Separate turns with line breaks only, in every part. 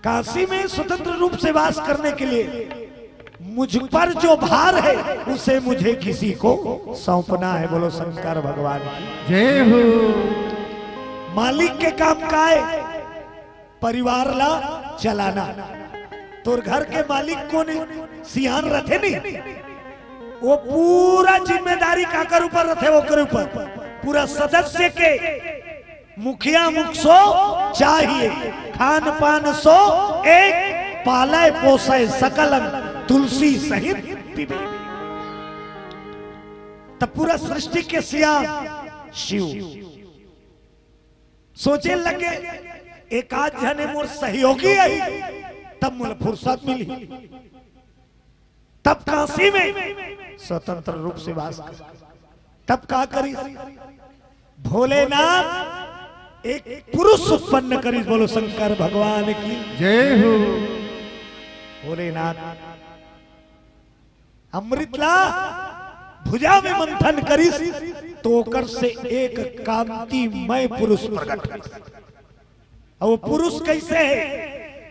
काशी में स्वतंत्र रूप से वास करने के लिए मुझ पर जो भार है उसे मुझे किसी को सौंपना है। बोलो शंकर भगवान की
जय हो।
मालिक के काम का है परिवार ला चलाना। तोर घर के मालिक को नहीं सियान रथे नहीं, वो पूरा जिम्मेदारी काकर ऊपर रथे, वो कर ऊपर पूरा सदस्य के मुखिया मुख सो चाहिए, खान पान सो एक, पालय पोसय सकलन तुलसी सहित पीबे। तब पूरा सृष्टि के सियान शिव सोचे लगे एक आध जने मोर सहयोगी आई, तब मुझे फुर्सत मिली। तब काशी में स्वतंत्र रूप से वास कर। तब का करी भोलेनाथ एक पुरुष उत्पन्न करी। बोलो शंकर भगवान की
जय हो।
भोलेनाथ अमृतला भुजा में मंथन करी तो ओकर से एक कांतिमय पुरुष प्रकट करी। और वो पुरुष कैसे है?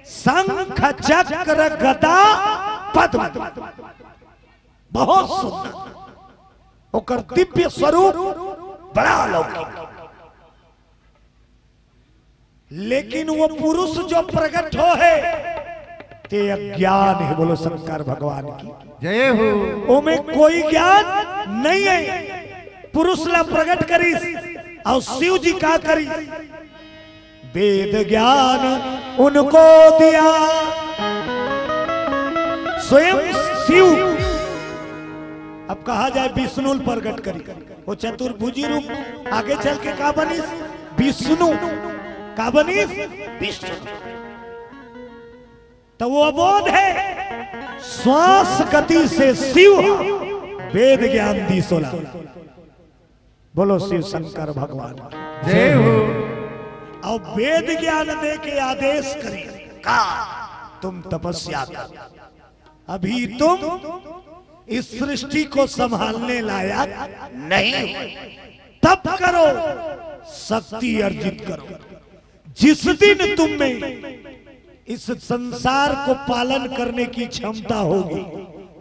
शंख चक्र गदा पद्म, बहुत सुंदर ओकर दिव्य स्वरूप बड़ा अलौकिक। लेकिन वो पुरुष जो प्रकट हो है ते अज्ञान है। बोलो शंकर भगवान की
जय हो।
ओमे कोई ज्ञान नहीं है। पुरुष ला प्रकट करी और शिव जी का करी वेद ज्ञान उनको दिया स्वयं शिव। अब कहा जाए विष्णु प्रकट करी, वो चतुर्भुजी रूप आगे चल के का बनी विष्णु, का बनी विष्णु। तो वो अबोध है, श्वास गति से शिव वेद ज्ञान दी सोला। बोलो शिव शंकर भगवान
जय हो।
और वेद ज्ञान दे के आदेश करी का तुम तपस्या कर, अभी तुम इस सृष्टि को संभालने लायक नहीं हो। तप करो, शक्ति अर्जित करो। जिस दिन तुम में इस संसार को पालन करने की क्षमता होगी,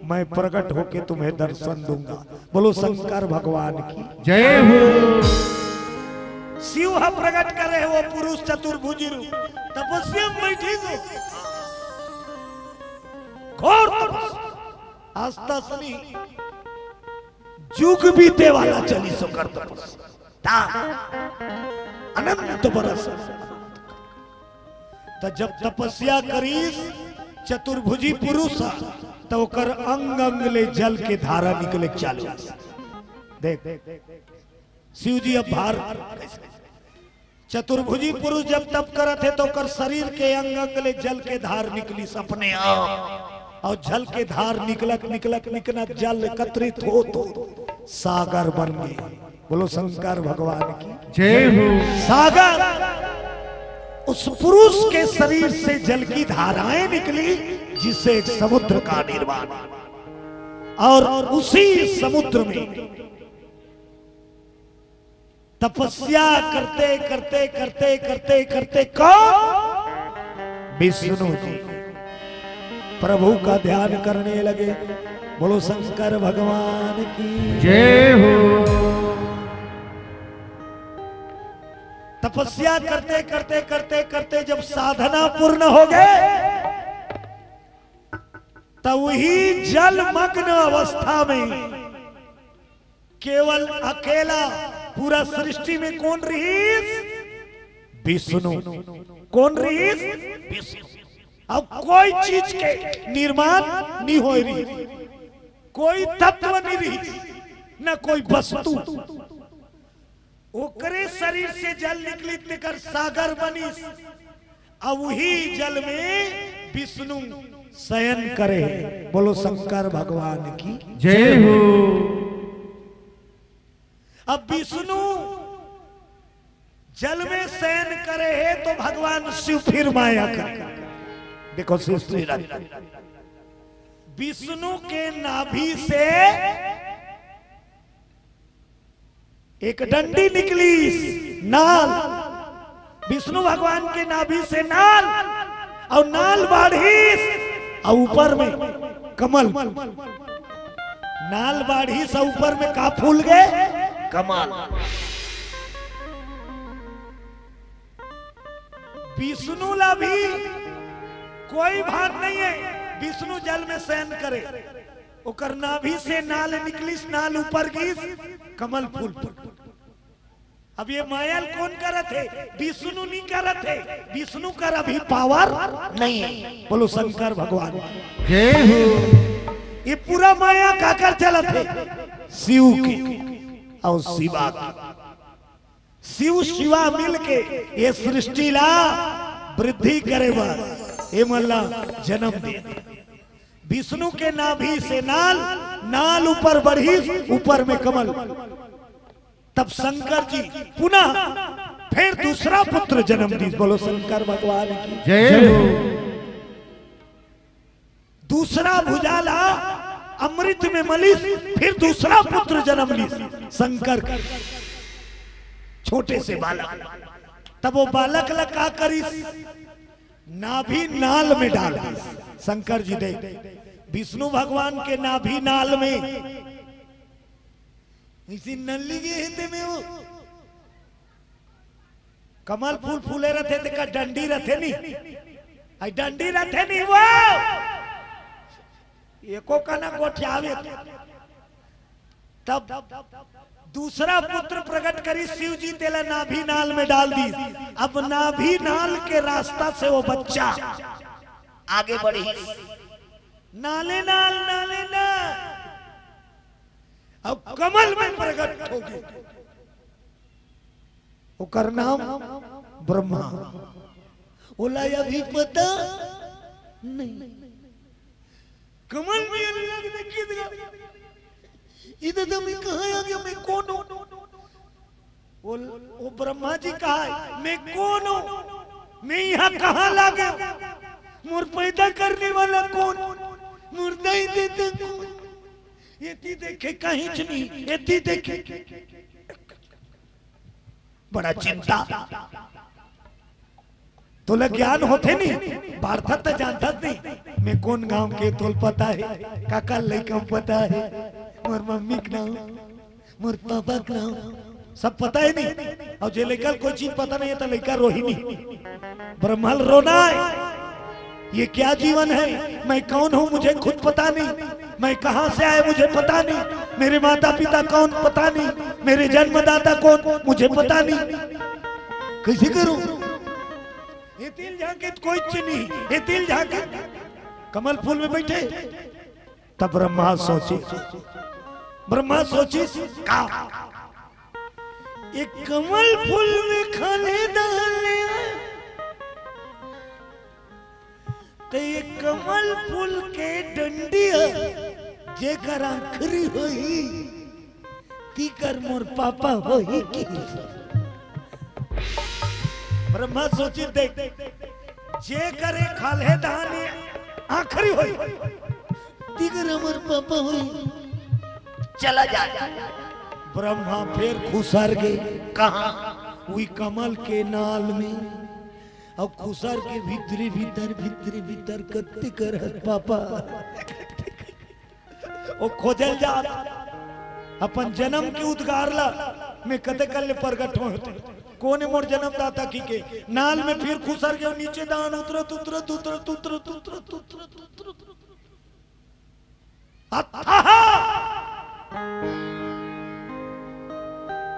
मैं प्रकट होके तुम्हें दर्शन दूंगा। बोलो शंकर भगवान की
जय हो।
शिव प्रकट करे वो पुरुष चतुर्भुजी रूप तपस्या में बैठी हो घोर तपस्या। आस्था सनी जुग बीते वाला चली सो कर तपस्या अनंत बरस। तो जब तपस्या करीस चतुर्भुजी पुरुष तो ओकर अंग अंग ले जल के धारा निकले चालू। देख शिव जी अब भार चतुर्भुजी पुरुष जब तप करत है तो ओकर शरीर के अंग अंग ले जल के धार निकली सपने आप, और जल के धार निकलक निकलक निकलक जल एकत्रित हो तो सागर बन गए। बोलो शंकर भगवान की
जय हो।
सागर उस पुरुष के शरीर से जल की धाराएं निकली जिससे एक समुद्र का निर्माण, और उसी समुद्र में तपस्या करते करते करते करते करते कौन विष्णु जी प्रभु का ध्यान करने लगे। बोलो शंकर भगवान की
जय हो।
तपस्या करते करते करते करते जब साधना पूर्ण हो गए तब वही जलमग्न अवस्था में केवल अकेला पूरा सृष्टि में कौन रहीस? विष्णु। कौन रहीस? विष्णु। अब कोई चीज के निर्माण नहीं हो रही, कोई तत्व नहीं रही, न कोई वस्तु। ओकरे शरीर से जल निकली निकर सागर बनी। अब वही जल में विष्णु शयन करे। बोलो शंकर भगवान की
जय हो।
अब विष्णु जल में शयन करे है तो भगवान शिव फिर माया करे। देखो सृष्टि विष्णु के नाभि से एक डंडी निकली नाल, विष्णु भगवान के नाभि से नाल, और नाल बाढ़ी और ऊपर में कमल। नाल बाढ़ी से ऊपर में का फूल गए? कमल। विष्णु ला भी कोई भान नहीं है, विष्णु जल में शयन करे, ओकर नाभि से नाल निकलिस, नाल ऊपर गिस, कमल फूल पर। अब ये मायल कौन करत है? विष्णु नहीं करत है, विष्णु कर अभी पावर नहीं है। बोलो शंकर भगवान
जय हो।
ये पूरा माया काकर चलत है? शिव की और शिवा की। शिव शिवा मिलके ये सृष्टि ला वृद्धि करे बा ये मल्ला जन्म दे। विष्णु के नाभि से नाल, नाल ऊपर बढ़ी, ऊपर में कमल। तब शंकर जी पुनः फिर दूसरा पुत्र जन्म दी। बोलो शंकर भगवान की
जय हो।
दूसरा भुजाला अमृत में मलिस, फिर दूसरा पुत्र जन्म ली शंकर का, छोटे से बालक। तब वो बालक ला का करिस? नाभि नाल में डाल दी। शंकर जी देख विष्णु भगवान के नाभि नाल में इसी नल्ली के हिते में वो कमल फूल फूले रहते थे का डंडी रहते नहीं, डंडी रहते नहीं वो एको कना गोठियावे। तब दूसरा पुत्र प्रकट करी शिव जी तेला नाभि नाल में डाल दी। अब नाभि नाल के रास्ता से वो बच्चा आगे बढ़ी, नाले नाल नाले नाल अब कमल में प्रकट होगी। ओकर नाम ब्रह्मा। बोला अभी पता नहीं कमल में इधर तो मैं कहाँ आ गया? मैं कौन हूँ? वो ब्रह्मा जी कहा है मैं कौन हूँ? मैं यहाँ कहाँ ला गया? मुर पैदा करने वाला कौन? मुर्दा ही देते कौन? ये देखे कहीं नहीं, ये देखे बड़ा चिंता। तोला ज्ञान होते नहीं, भारत तो जानता नहीं मैं कौन गांव के तोल पता है, काका लड़का पता है, मोर मम्मी का नाम, मोर पापा का नाम सब पता है नहीं। और जो लेकर कोई चीज पता नहीं है तो लेकर रोहिणी ब्रह्मल रोना है। ये क्या जीवन है? मैं कौन हूँ मुझे खुद पता नहीं, मैं कहां से आया मुझे पता नहीं, मेरे माता पिता कौन पता नहीं, मेरे जन्मदाता कौन मुझे पता नहीं, कैसे करूं? ये तिल झांके कोई नहीं, ये तिल झांके कमल फूल में बैठे। तब ब्रह्मा सोची का ये कमल फूल में खाने डाले तो ये कमल फूल के डंडी जेकर आखरी होई तीकर मोर पापा होई की। ब्रह्मा सोची देख जे करे खाले दाने आखरी होई तीकर मोर पापा होई, चला जा। ब्रह्मा फिर खुसर गए कहां? वही कमल के नाल में। और खुसर के भीतरी भीतर कत्ती कर पापा वो खोजल जा अपन जन्म के उद्गार ला मैं कते कल प्रगट होते कौन है मोर जन्मदाता की के नाल में। फिर खुसर गए नीचे दान उतरत उतरत उतरत उतरत उतरत उतरत उतरत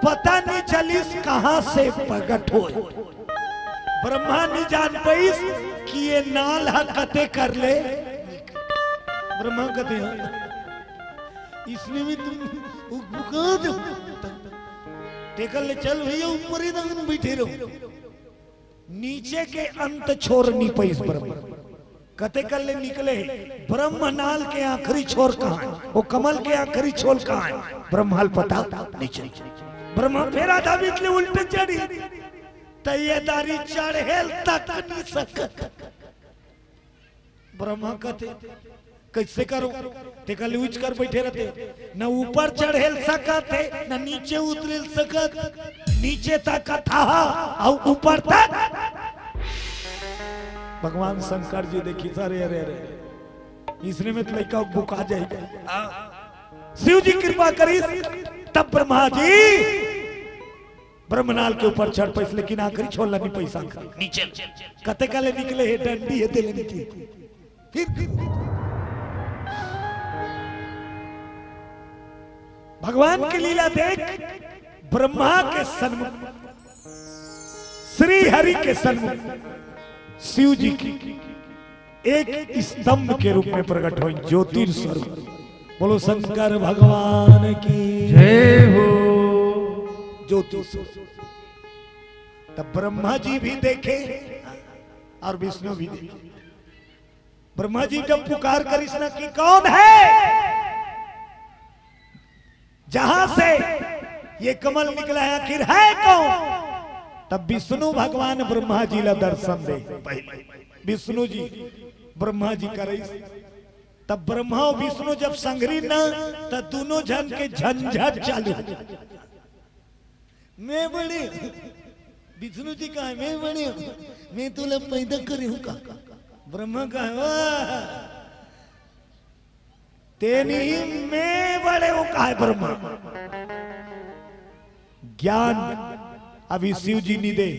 पता नहीं चलिस कहां से प्रगट हो। ब्रह्मा नहीं जान पाइस कि ये नाल कते कर ले। ब्रह्मा कहते हैं इसमें भी तुम टेकल ले चल भैया ऊपर ही दान बैठे रहो, नीचे के अंत छोर नहीं पाइस। ब्रह्मा कते कर ले निकले। ब्रह्म नाल के आखिरी छोर कहाँ है? वो कमल के आखिरी छोर कहाँ है? ब्रह्माल पता नहीं चली। ब्रह्मा फिर आधा बीतले उल्टे चढ़ी तैयारी चढ़ेल तक नहीं सकत। ब्रह्मा कहते कैसे करो? टेकल यूज कर बैठे रहते, न ऊपर चढ़ेल सकत है न नीचे उतरेल सकत। नीचे तक था और ऊपर तक भगवान शंकर जी देखी अरे अरे अरे इसने में तो लड़का बुका जाएगा। शिव जी कृपा करी तब ब्रह्मा जी ब्रह्मनाल के ऊपर चढ़ पैस, लेकिन आखिरी छोड़ला नहीं पैसा नीचे कते काले निकले है डंडी है दिल नीचे। फिर भगवान की लीला देख ब्रह्मा के सन्मुख श्री हरि के सन्मुख शिव जी की एक स्तंभ के रूप में प्रकट हुई ज्योतिर्स्वरूप। बोलो शंकर भगवान की
जय हो।
ज्योतिर्स्वरूप तब ब्रह्मा जी भी देखे और विष्णु भी देखे। ब्रह्मा जी जब पुकार कृष्ण की कौन है, जहां से ये कमल निकला है आखिर है कौन, तब विष्णु भगवान ब्रह्मा जी ला दर्शन दे। पहले विष्णु जी ब्रह्मा जी करे, तब ब्रह्मा और विष्णु जब संगरी न तब दोनों जन के झंझट चालू। मैं बड़े विष्णु जी कहा मैं बड़े मैं तुला पैदा करे हूं का। ब्रह्मा कहा तेनी मैं बड़े हो कहा ब्रह्मा। ज्ञान अभी शिव जी नहीं दे,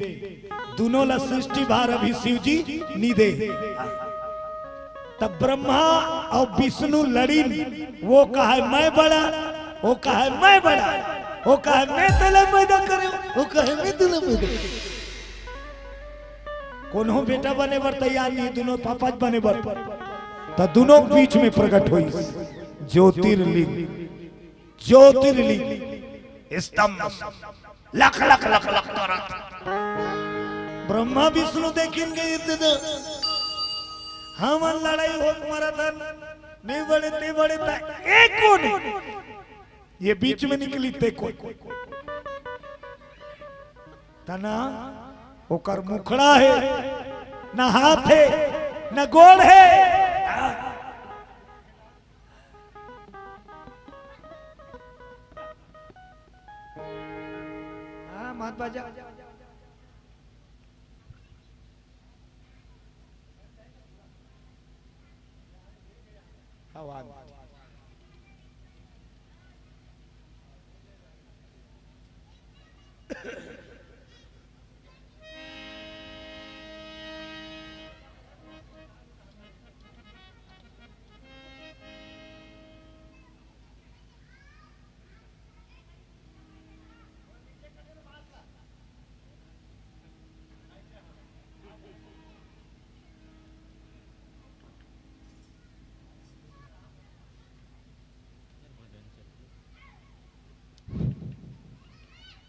दोनों ला सृष्टि भार अभी शिव जी नहीं दे। तब ब्रह्मा और विष्णु लड़ी, वो कहा मैं बड़ा, वो कहा मैं बड़ा, वो कहा मैं तुला पैदा करे, वो कहा मैं तुला पैदा। कोनो बेटा बने बर तैयार नहीं, दोनों पापा बने बर। तो दोनों बीच में प्रकट हुई ज्योतिर्लिंग। ज्योतिर्लिंग स्तंभ लख लख लख लख ब्रह्मा विष्णु देखेंगे हम लड़ाई हो तुम्हारा था नहीं बड़े ते बड़े था एक कौन ये बीच में निकली ते कौन तना ओकर मुखड़ा है न हाथ है न गोड़ है। मत बजा आवाज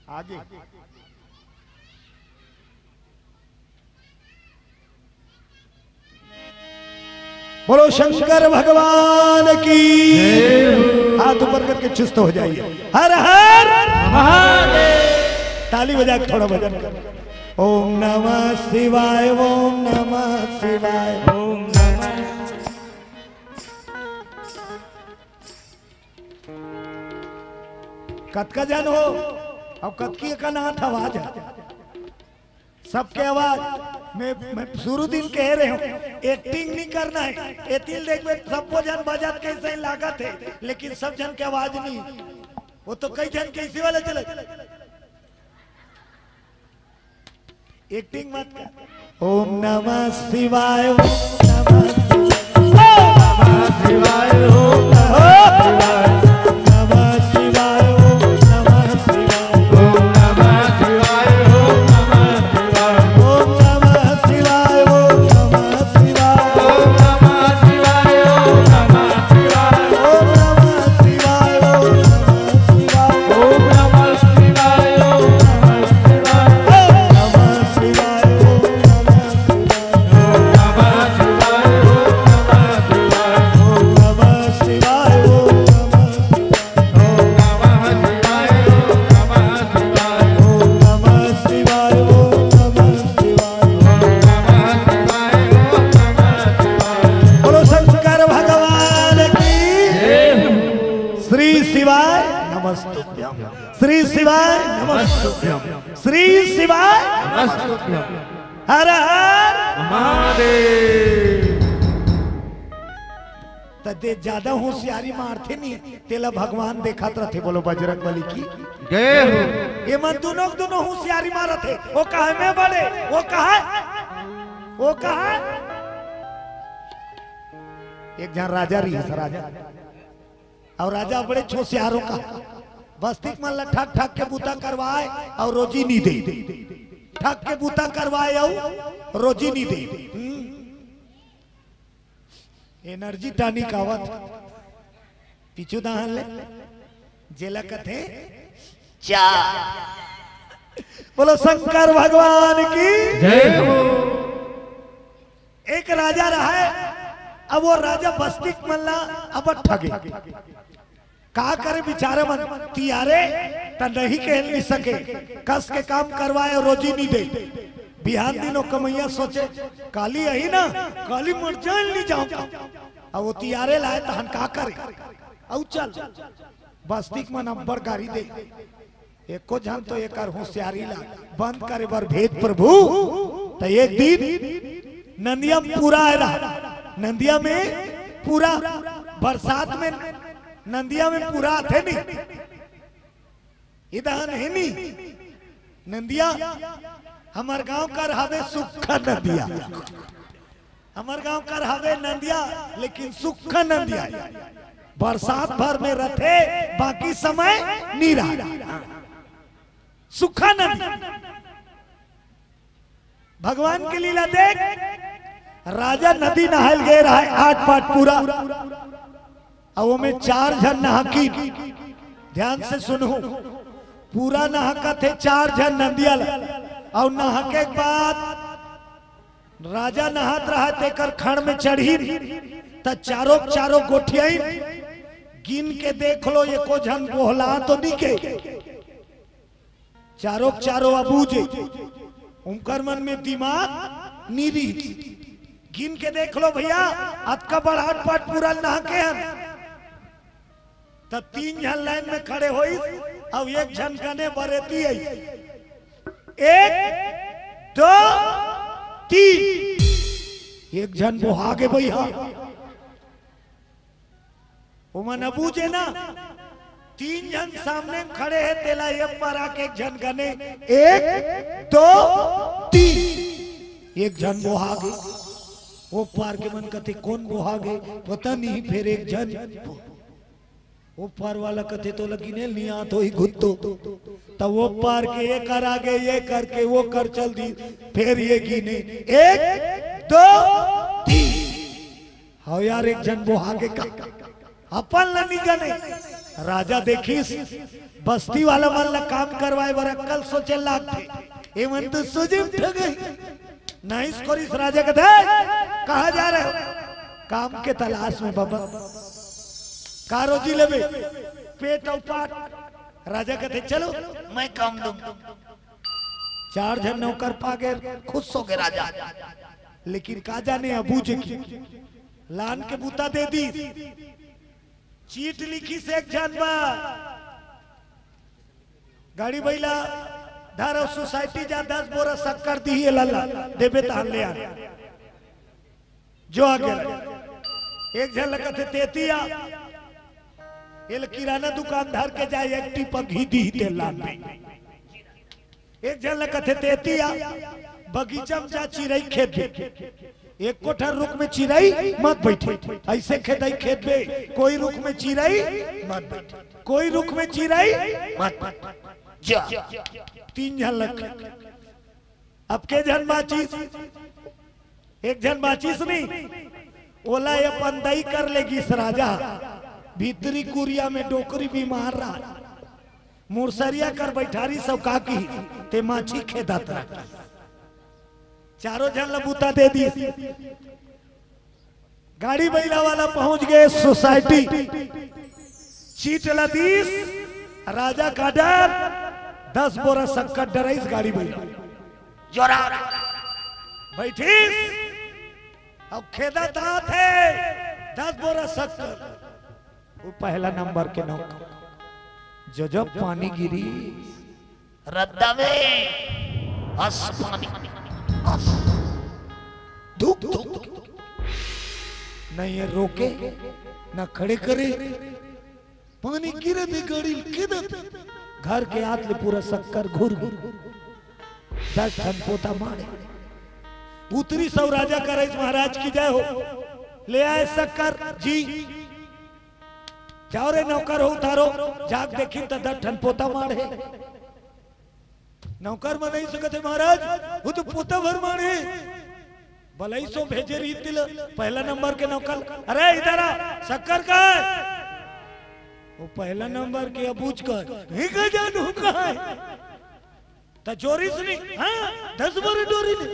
आगे बोलो शंकर भगवान की। हाथ ऊपर करके चुस्त हो जाइए। हर हर महादेव। ताली बजा के थोड़ा भजन कर। ओम नमः शिवाय ओम नमः शिवाय ओम नमः। कत का जन हो अब कतकी का नाथ आवाज है सबके आवाज। मैं शुरू दिन कह रहे हूँ एक्टिंग नहीं करना है। एतिल देख में सबको जन बजात कैसे लागत है, लेकिन सब जन के आवाज नहीं। वो तो कई जन के इसी वाले चले एक्टिंग मत कर। ओम नमः शिवाय ओम नमः शिवाय ओम नमः शिवाय। श्री शिवाय नमस्तुभ्यं। श्री शिवाय नमस्तुभ्यं। हर हर महादेव।
महादेव।
तदे ज्यादा होशियारी मारते नहीं तेला भगवान देखा रहते। बोलो बजरंग बली की
जय हो।
ये मन दोनों होशियारी मारा थे। वो कहा मैं बड़े, वो कहा एक जन राजा रही है राजा, और राजा बड़े होशियारों का बस्तिक मन ठक ठक के बूता करवाए और रोजी नहीं दे, ठक के बूता करवाए और रोजी नहीं दे। एनर्जी टानी कावत पीछू दाहन ले जेला कथे चा। बोलो शंकर भगवान की
जय हो।
एक राजा रहा है। अब वो राजा बस्तिक मल्ला अब ठगे का करे बेचारे मन तियारे त नहीं खेल नहीं सके, कस के काम करवाए और रोजी नहीं दे। बिहान दिनों कमैया सोचे काली आई ना, काली मर जान नहीं जाऊंगा। अब वो तियारे लाए तहन का करे औ चल बस्तिक मन अब्बर गाड़ी दे। एको जान तो एक होशियारी ला बंद करे बर भेद प्रभु। तो एक दिन नंदिया पूरा है रहा, नंदिया में पूरा बरसात में नंदिया में पूरा थे नहीं इधर है नहीं। नंदिया हमार गांव का रहावे सुखा नंदिया, हमार गांव का रहावे नंदिया, लेकिन सुखा नंदिया बरसात भर में रहते, बाकी समय नीरा सुखा नंदिया। भगवान की लीला देख, राजा नदी नहल गए रहा है 8 पाट पूरा, और में 4 जन नहाकी। ध्यान से सुनो, पूरा नहाका थे 4 जन नंदियल। और नहाके के बाद राजा नहात रहा थे कर खड़ में चढ़ी त चारों गोठिया गिन के देख लो एको जन बोहला तो नहीं के, चारों अबूझे उनकर मन में दिमाग नीरी। गिन के देख लो भैया, अतका बड़ 8 पाट पूरा नहा के हैं। तब 3 जन लाइन में खड़े हुई, अब एक जन कने बरेती है 1 2 3। एक जन बोहागे भैया उमन अबूझे ना, 3 जन सामने खड़े हैं तेला ये पर आके एक जन गने 1 2 3। एक जन बोहागे वो पार के मन कथे कौन बोहागे पता नहीं। फिर एक जन वो पार वाला कथे तो लगी ने लिया तो ही गुत्तो, तब वो पार के ये कर आगे ये करके वो कर चल दी। फिर ये गिने 1 2 3। हाँ यार एक जन बोहागे का अपन नहीं गने। राजा देखिस बस्ती वाला मन ला काम करवाए बर अक्कल सोचे लागते, एमन तो सोचे ठगे नहीं। इस राजा कहते कहा जा रहे हो? काम के तलाश में बाबा, का रोजी लेबे पेट और पाट। राजा कहते चलो मैं काम दूं। 4 जन नौकर पागे खुश हो गए राजा, लेकिन का जाने अबूझे की लान के बूता दे दी। चीट लिखी से एक जन बा गाड़ी बैला धारा सोसाइटी जा 10 बोरा शक्कर दी है लल्ला देवे तान ले आ जो आगे। एक जन लगा थे तेतिया ये किराना दुकानदार के जाए 1 टीपा घी दी तेला में। एक जन लगा थे तेतिया बगीचा में जा चिरई खेत में, एक कोठा रुक में चिरई मत बैठे, ऐसे खेदाई खेत में कोई रुक में चिरई मत बैठे, कोई रुक में चिरई मत जा। 3 जन लग। अब के जन बाचीस, एक जन बाचीस नहीं ओला ये पंदई कर लेगी इस राजा। भीतरी कुरिया में डोकरी भी मार रहा, मुरसरिया कर बैठारी सब काकी ते माछी खेदात रहा। 4 जन लबूता दे दी। गाड़ी बैला वाला पहुंच गए सोसाइटी, चीट लदीस राजा का डर 10 बोरा शक्कर डराइस। गाड़ी बैला जोरा बैठीस, अब खेदा दांत है 10 बोरा शक्कर। वो पहला नंबर के नौकर जो पानी गिरी रद्दा में पानी दुख तो नहीं ये रोके न खड़े करे, पानी गिरे दे गाड़ी किधर घर के हाथ ले पूरा शक्कर घुर घुर 10 ठन पोता मारे। उतरी सब राजा का रईस महाराज की जय हो, ले आए शक्कर जी, जाओ रे नौकर हो उतारो, जाग देखी तो 10 ठन पोता मारे। नौकर में नहीं सकते महाराज, वो तो पोता भर मारे। भलाई सो भेजे रीत दिल पहला नंबर के नौकर, अरे इधर आ, शक्कर का है? वो पहला नंबर के अबूझ का जानू का है ता जोरी सुनी, हाँ 10 बार डोरी ने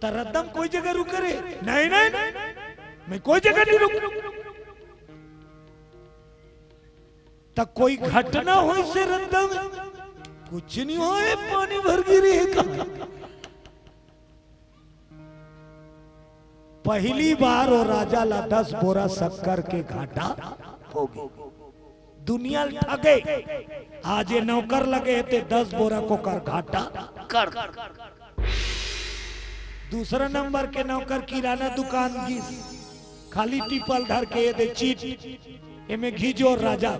तरदम कोई जगह रुक रे, नहीं नहीं मैं कोई जगह नहीं रुक। तक कोई घटना हो से रद्दम कुछ नहीं हो, पानी भर गिरी है। पहली बार वो राजा ला 10 बोरा शक्कर के घाटा हो गई। दुनिया ठगे, आज ये नौकर लगे थे 10 बोरा को कर घाटा कर। दूसरा नंबर के नौकर किराना दुकान की खाली टिपल धर के दे चीट एमे घी जो राजा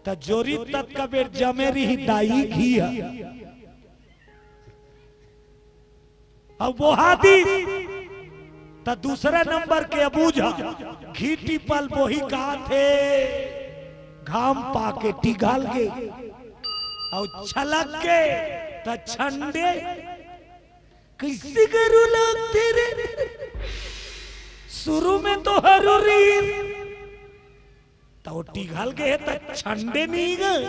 त जोरी तत का बेर जमे रही दाई घी अब वो हाथी त दूसरा नंबर के अबूझा घी टिपल बोही का थे घाम पाके टिगाल के और छलक के त छंडे कैसे करू लगते रे। शुरू में तो हरूरी तो टिघल गए तो छंडे नहीं गए,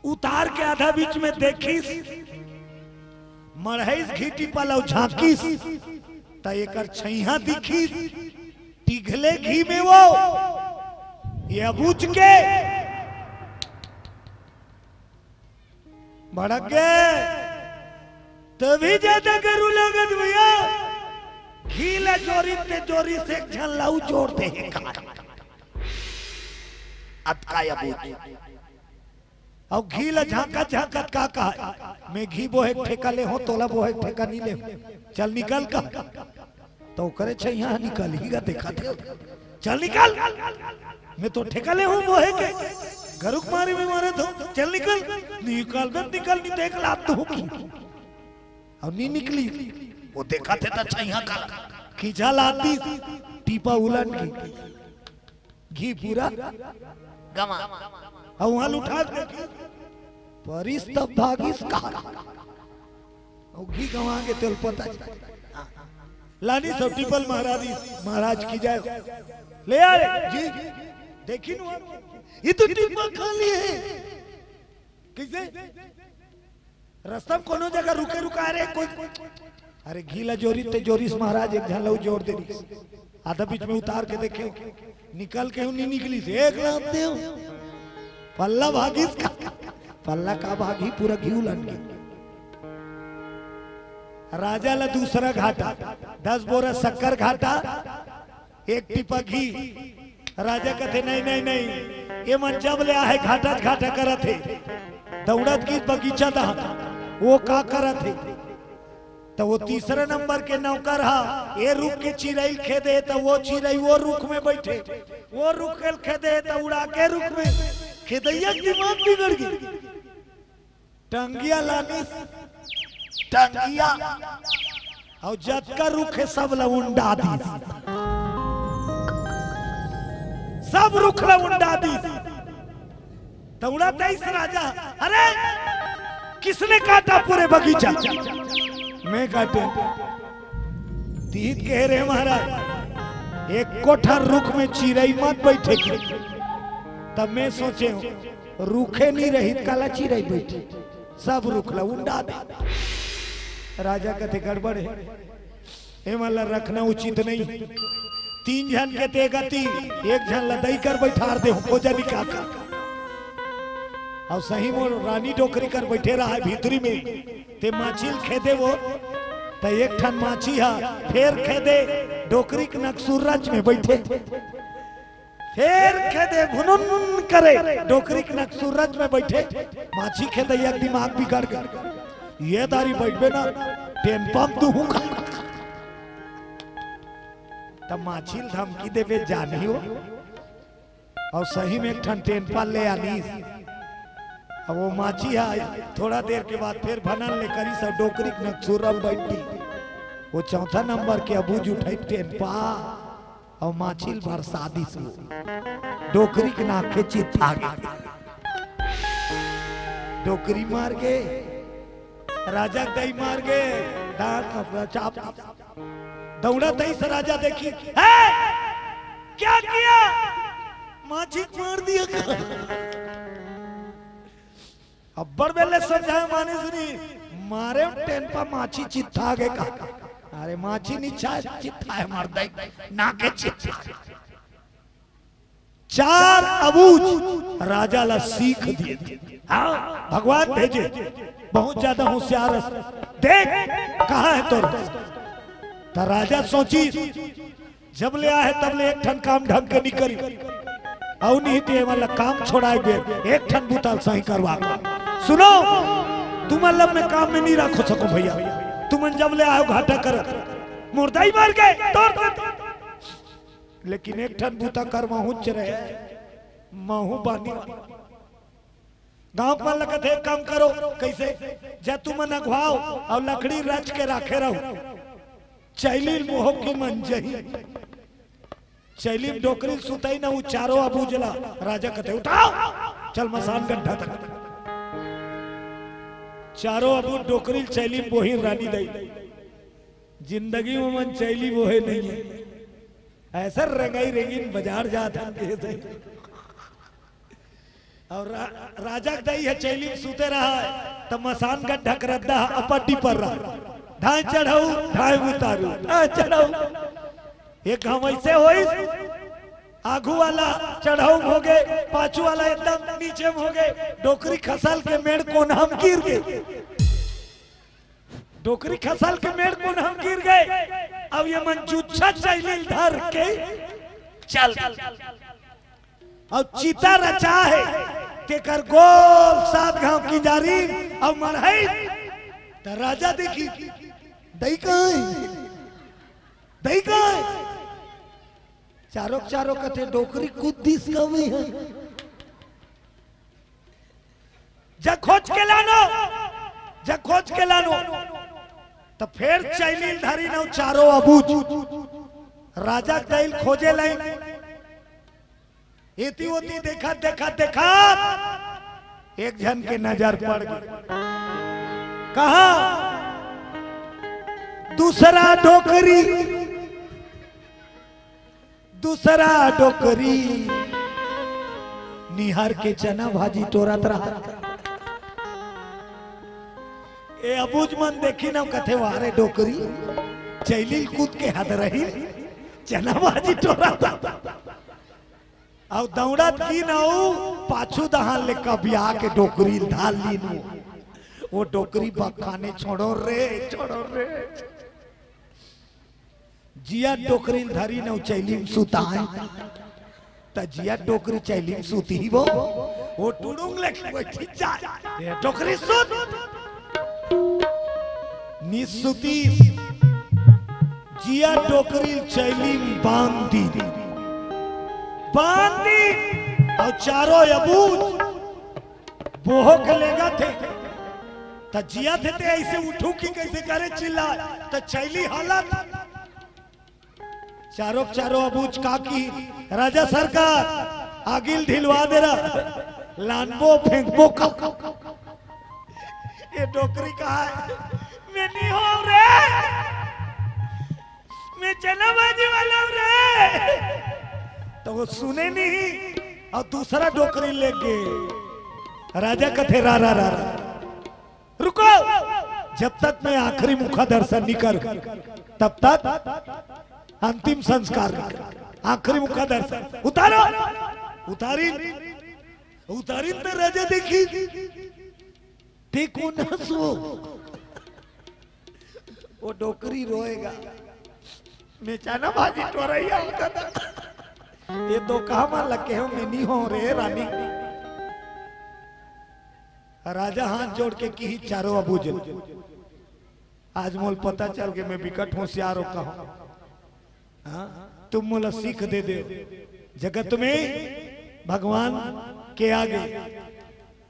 उतार के आधा बीच में देखीस मरहस घीटी पलाव झांकीस तो एकर छैया दिखीस टिघले घी में वो ये बूझ के भड़क गए। तभी ज्यादा करू लगत भैया, घी ला जोरी ते जोरी से झल्लाऊ जोड़ते हैं अतकाया बूझ और घी ला झांका झांकत का कहा मैं घी बोहे ठेका ले हो तोला बोहे ठेका नहीं ले, चल निकल का तो करे छे यहाँ निकलेगा देखा थे, चल निकल मैं तो ठेका ले हूँ बोहे के घरुक मारे में मारे तो चल निकल, निकल मत निकल नहीं देख लात तो होगी और नहीं निकली। वो देखा थे तो छैया का खींचा लाती टीपा उलन की घी पूरा गमा और वहां उठा परिस तब भागिस का और घी गवा के तेल पता लानी सब टिपल महाराज की जाए ले आए जी देखी नु ये तो टिपा खाली है किसे रास्ता में कोनो जगह रुके रुका रे कोई, अरे घीला जोरी ते जोरीस महाराज एक झलऊ जोड़ दे आधा बीच में उतार के देखे निकल के नहीं निकली से एक लाते हो पल्ला भागीस का पल्ला का भागी पूरा घी उलन के राजा ला दूसरा घाटा 10 बोरा शक्कर घाटा 1 टिपा घी। राजा कहते नहीं नहीं नहीं ये मन जब ले आहे घाटा घाटा करत थे दौड़त की बगीचा था वो का करत थे तो वो तीसरा नंबर के नौकर हा ये रुक के चिड़ैल खेदे तो वो चिड़ै वो रुख में बैठे, वो रुख खेदे तो उड़ा के रुख में खेदैया दिमाग बिगड़ गई। टंगिया लानी टंगिया और जत का रुख है सब ला उंडा दी, सब रुख ला उंडा दी तो उड़ाता इस राजा, अरे किसने काटा पूरे बगीचा? मैं काटे। तीत कह रहे महाराज एक कोठा रुख में चिड़ै मत बैठेगी। तब मैं सोचे रूखे नहीं रही काला चिड़ै बैठे सब रुखला उंडा दे। राजा कहते गड़बड़ है ये माला रखना उचित नहीं, 3 जन के ते गति 1 जन लदई कर बैठा दे खोजा निकाल कर और सही में रानी डोकरी कर बैठे रहा है भीतरी में ते माछिल खेदे वो तो 1 ठन माछी हा फिर खेदे डोकरी के नक्सूरज में बैठे फिर खेदे भुनुन करे डोकरी के नक्सूरज में बैठे माछी खेदे एक दिमाग बिगड़ गया ये दारी बैठबे ना टेन पंप दूंगा तब माछिल धमकी देवे जानी हो और सही में एक ठन टेनपा ले आनीस। अब वो माछी है थोड़ा देर के बाद फिर भनन ले करी सब डोकरी नक्सुरम बैठी। वो चौथा नंबर के अबूज उठाई टेनपा और माछिल बरसादी से डोकरी के नाके चित आ गए। डोकरी मार गए, राजा दही मार गए, दांत चाप दौड़ा दही से राजा देखी क्या किया, माछी मार दिया। अब बड़ बेले समझाए माने सुनी मारे टेनपा माछी चित्ता गए का। अरे माछी नीचा चित्ता है मार दे नाके चित्ता। चार अबूज राजा ला सीख दिए थे। हाँ भगवान भेजे बहुत ज्यादा होशियार देख कहा है तो राजा सोची जब ले आए तब ले एक ठन काम ढंग के नहीं करी और नहीं ते वाला काम छोड़ाए बे एक ठन बुताल सही करवा। सुनो तुम अल्लाह में काम में नहीं रखो सको भैया, तुम जब ले आओ घाटा कर मुर्दा ही मार गए तोड़। लेकिन एक ठन बूता कर महू रहे महू बानी गांव वाला कहते काम करो कैसे जा तुम नगवाओ और लकड़ी रच के रखे रहो चैली मोह की मंजही चैली डोकरी सुताई ना वो चारों अबूजला। राजा कहते उठाओ चल मसान गड्ढा तक। चारों अबू डोकरी चैली बोही रानी दई। जिंदगी में मन चैली बोहे नहीं है ऐसा रेंगाई रेंगीन बाजार जाता और राजा दई है चैली सूते रहा है तब मसान गड्ढा रद्दा अपट्टी पर रहा ढाई चढ़ाऊ ढाई उतारू ढाई चढ़ाऊ एक हम ऐसे होई आगू वाला चढ़ाऊ हो गए पाछू वाला एकदम नीचे हो गए। डोकरी खसल के मेड़ को नाम गिर गए, डोकरी खसल के मेड़ को नाम गिर गए। अब ये मन जुच्छा चैली धर के चल अब चीता रचा है के कर गोल 7 गांव की जारी अब मरहई तो राजा देखी दही कहाँ चारों चारों कथे डोकरी कुद्दीस कमी है जब खोज के लानो जब खोज के लानो तो फिर चैली धारी ना चारों अबूज राजा दैल खोजे लाइन इति होती देखा देखा देखा एक जन के नजर पड़ गई। कहा दूसरा डोकरी निहार के चना भाजी टोरत रहा। ए अबूज मन देखी ना कथे वारे डोकरी चैली कूद के हाथ रही चना भाजी टोरत और दौड़त की ना पाछू दहान ले कबिया के डोकरी ढाल ली वो डोकरी बखाने छोड़ो रे जिया डोकरी धरी न चैली सुता है त जिया डोकरी चैली सुती ही वो टुडुंग लेके बैठी जाए डोकरी सुत निसुती जिया डोकरी चैली बांधी और चारों अबूज बोहक लेगा थे जिया थे ऐसे उठू की कैसे करे चिल्ला तो चैली हालत चारों चारों अबूज काकी राजा सरकार आगिल ढिलवा दे रहा लानबो फेंकबो का ये डोकरी कहा है मैं नहीं हो रे मैं चना बाजी वाला हूं रे तो वो सुने नहीं और दूसरा डोकरी ले गए। राजा कथे रा रा रा रुको जब तक मैं आखिरी मुखा दर्शन नहीं कर तब तक अंतिम संस्कार नहीं कर। आखिरी मुखा दर्शन उतारो उतारी उतारी तो राजा देखी देखो ना सो वो डोकरी रोएगा मैं चना भाजी टोरैया ये तो कहा मान लगे हो मैं नहीं हो रे रानी। राजा हाथ जोड़ के की चारों अबूज आज मोल पता चल के मैं विकट होशियार हो कहा। हाँ तुम मोला सीख दे दे। जगत में भगवान के आगे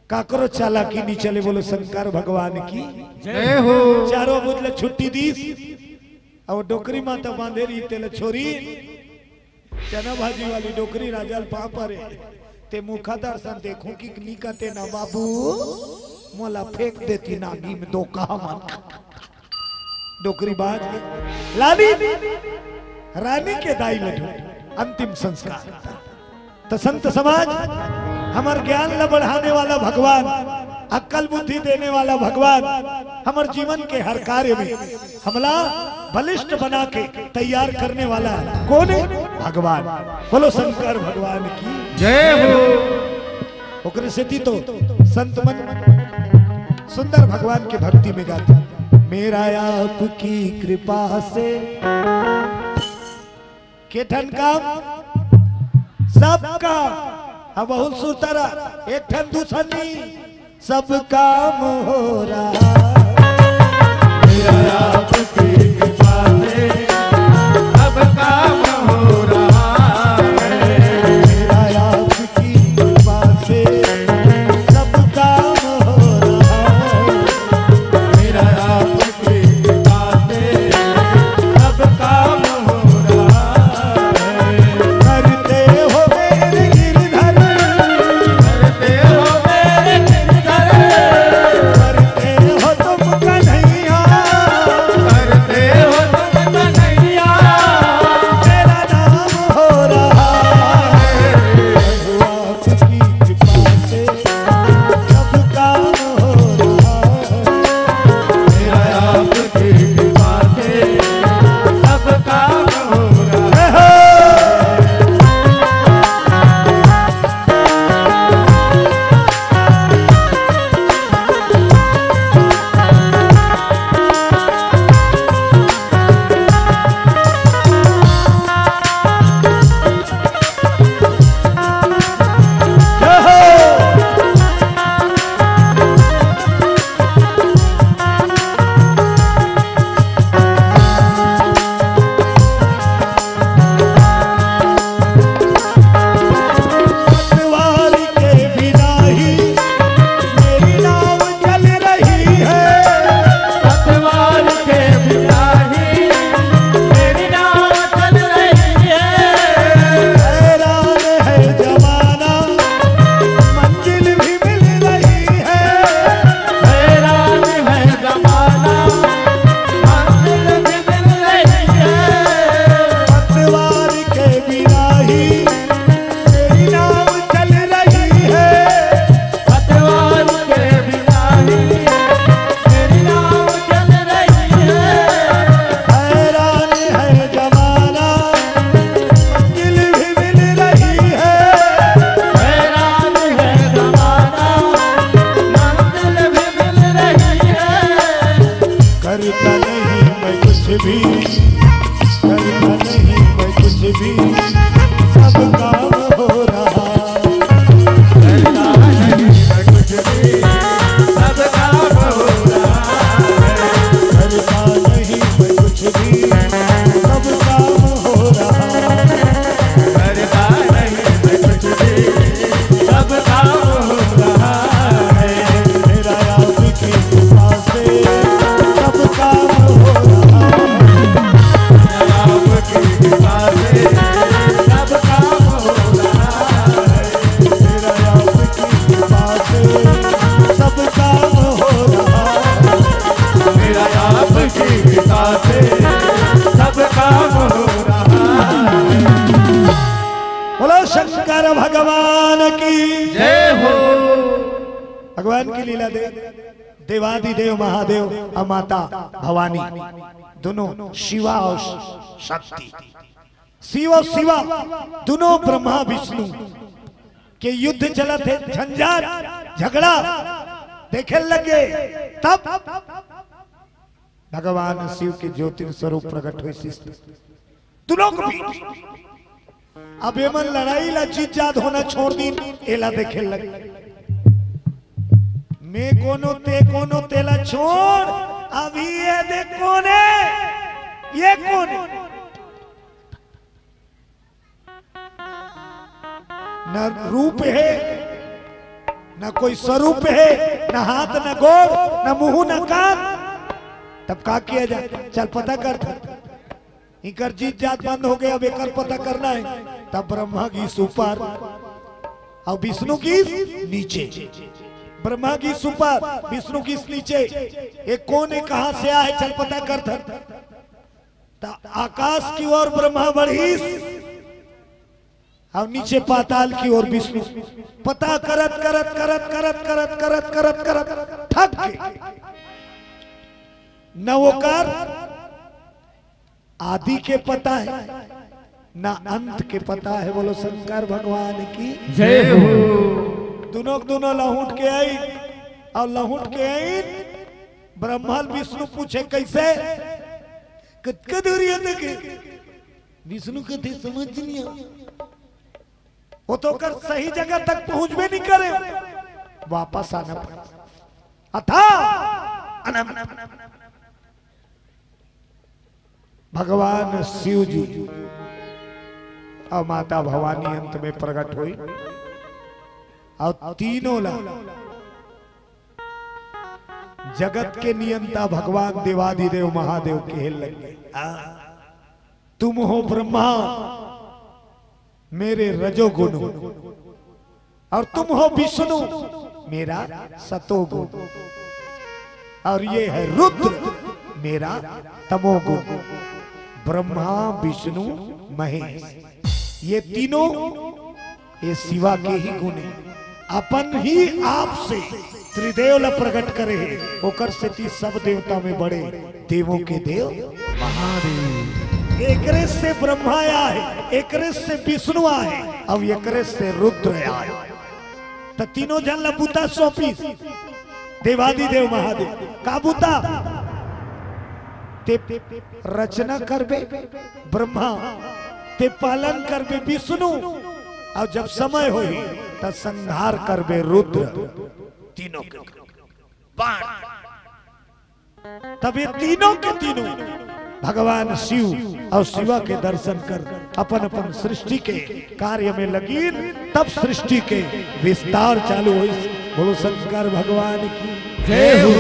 काकरो चालाकी नहीं चले। बोलो शंकर भगवान की
जय हो।
चारों बुदले छुट्टी दीस और डोकरी माता बांधे रही तेल छोरी चना भाजी वाली डोकरी राजाल पापरे ते मुखादार सन देखूं कि निका ते ना बाबू मोला फेंक देती नागी में दो कहा मान डोकरी बाज लाली रानी के दाई लड्डू अंतिम संस्कार। तो संत समाज हमार ज्ञान न बढ़ाने वाला भगवान, अक्ल बुद्धि देने वाला भगवान, हमारे जीवन के हर कार्य में हमला बलिष्ठ बना के तैयार करने वाला कौन है? भगवान। बोलो शंकर भगवान की
जय हो।
ओकरे से तो संत मन सुंदर भगवान की भक्ति में गाता, मेरा आपकी कृपा से केठन काम सबका अब बहुत सुतरा एक ठन दूसरी सब काम हो रहा।
मेरा आपकी कृपा से सब काम हो रहा है।
मेरा आपकी कृपा से सब काम हो रहा है।
मेरा आपकी कृपा से सब काम हो रहा है।
करते हो मेरे गिरधर,
करते हो मेरे गिरधर,
करते हो तुम कन्हैया,
करते हो तुम कन्हैया,
मेरा नाम हो रहा है। आपकी कृपा से सब काम हो रहा है।
मेरा आपकी कृपा से सब काम हो रहा है।
पतवार के बिना ही मेरी नाव चल रही है।
पतवार के बिना ही मेरी नाव चल रही है।
हैरान है जमाना मंजिल भी मिल रही है।
हैरान है जमाना मंजिल भी मिल रही है।
पतवार के बिना ही मेरी नाव चल रही है।
पतवार के बिना ही मेरी नाव चल रही है।
हैरान है जमाना मंजिल भी मिल रही है।
हैरान है जमाना मंजिल भी मिल रही है।
करता नहीं मैं कुछ भी, करता नहीं मैं कुछ भी, सब काम हो रहा।
करता नहीं मैं कुछ भी, सब काम हो रहा है।
करता नहीं मैं कुछ भी, सब काम हो रहा।
करता नहीं मैं कुछ भी, सब काम हो रहा है।
मेरा आपकी कृपा से सब काम हो रहा।
आपकी कृपा से सब काम हो रहा है।
मेरा आपकी कृपा से सब काम हो रहा।
मेरा आपकी कृपा से सब काम हो रहा है।
बोलो शंकर भगवान की
जय हो।
भगवान की लीला देवादिदेव महादेव और माता भवानी दोनों शिवा और शक्ति, शिव और शिवा दोनों ब्रह्मा विष्णु के युद्ध चला थे, झंझट झगड़ा देखे लगे। तब भगवान शिव के ज्योतिर स्वरूप प्रकट हुए दोनों को बीच। अब एमन लड़ाई ला जीत जात होना छोड़ दी, एला देखे लगे मैं कोनो तेला छोड़, अभी ये देख कौन है, ये कौन है? न रूप है, न कोई स्वरूप है, न हाथ न गोड़, न मुंह न कान, तब का किया जाए? चल पता कर था, इकर जीत जात बंद हो गया, अब एकर पता करना है। तब ब्रह्मा की ऊपर और विष्णु की नीचे, ब्रह्मा की ऊपर विष्णु की नीचे। एक कौन है, कहां से आया है, चल पता कर था। आकाश की ओर ब्रह्मा बढ़ी और नीचे पाताल की ओर विष्णु। पता करत करत करत करत करत करत करत करत थक गए। न वो कर आदि के पता है, न अंत के पता है। बोलो शंकर भगवान की
जय हो।
दोनों लहुट के आई और लहुट के आई। ब्रह्मा विष्णु पूछे कैसे? विष्णु कहते समझ नहीं आ, वो तो कर सही जगह तक पहुंचबे नहीं करे, वापस आना पड़ा। अथा भगवान शिव जी और माता भवानी अंत में प्रकट हुई और तीनों जगत के नियंता भगवान देवादिदेव महादेव खेल लगे। तुम हो ब्रह्मा मेरे रजोगुण, और तुम हो विष्णु मेरा सतोगुण, और ये है रुद्र मेरा तमोगुण। ब्रह्मा विष्णु महेश, ये तीनों ये शिवा के ही गुण है। अपन ही आपसे त्रिदेव ल प्रकट करे, होकर से ती सब देवता में बड़े देवों के देव महादेव। एकरे से ब्रह्मा आया है, एकरे से विष्णु आया है, अब एकरे से रुद्र आया। तो तीनों जन लबूता सौंपी देवादिदेव महादेव का बूता। ते रचना करबे ब्रह्मा, ते पालन करबे विष्णु, और जब समय होई तब संहार करबे रुद्र। तीनों के तब ये तीनों के तीनों भगवान शिव और शिवा के दर्शन कर अपन अपन सृष्टि के कार्य में लगी। तब सृष्टि के विस्तार चालू हुई। बोलो शंकर भगवान की
जय हो।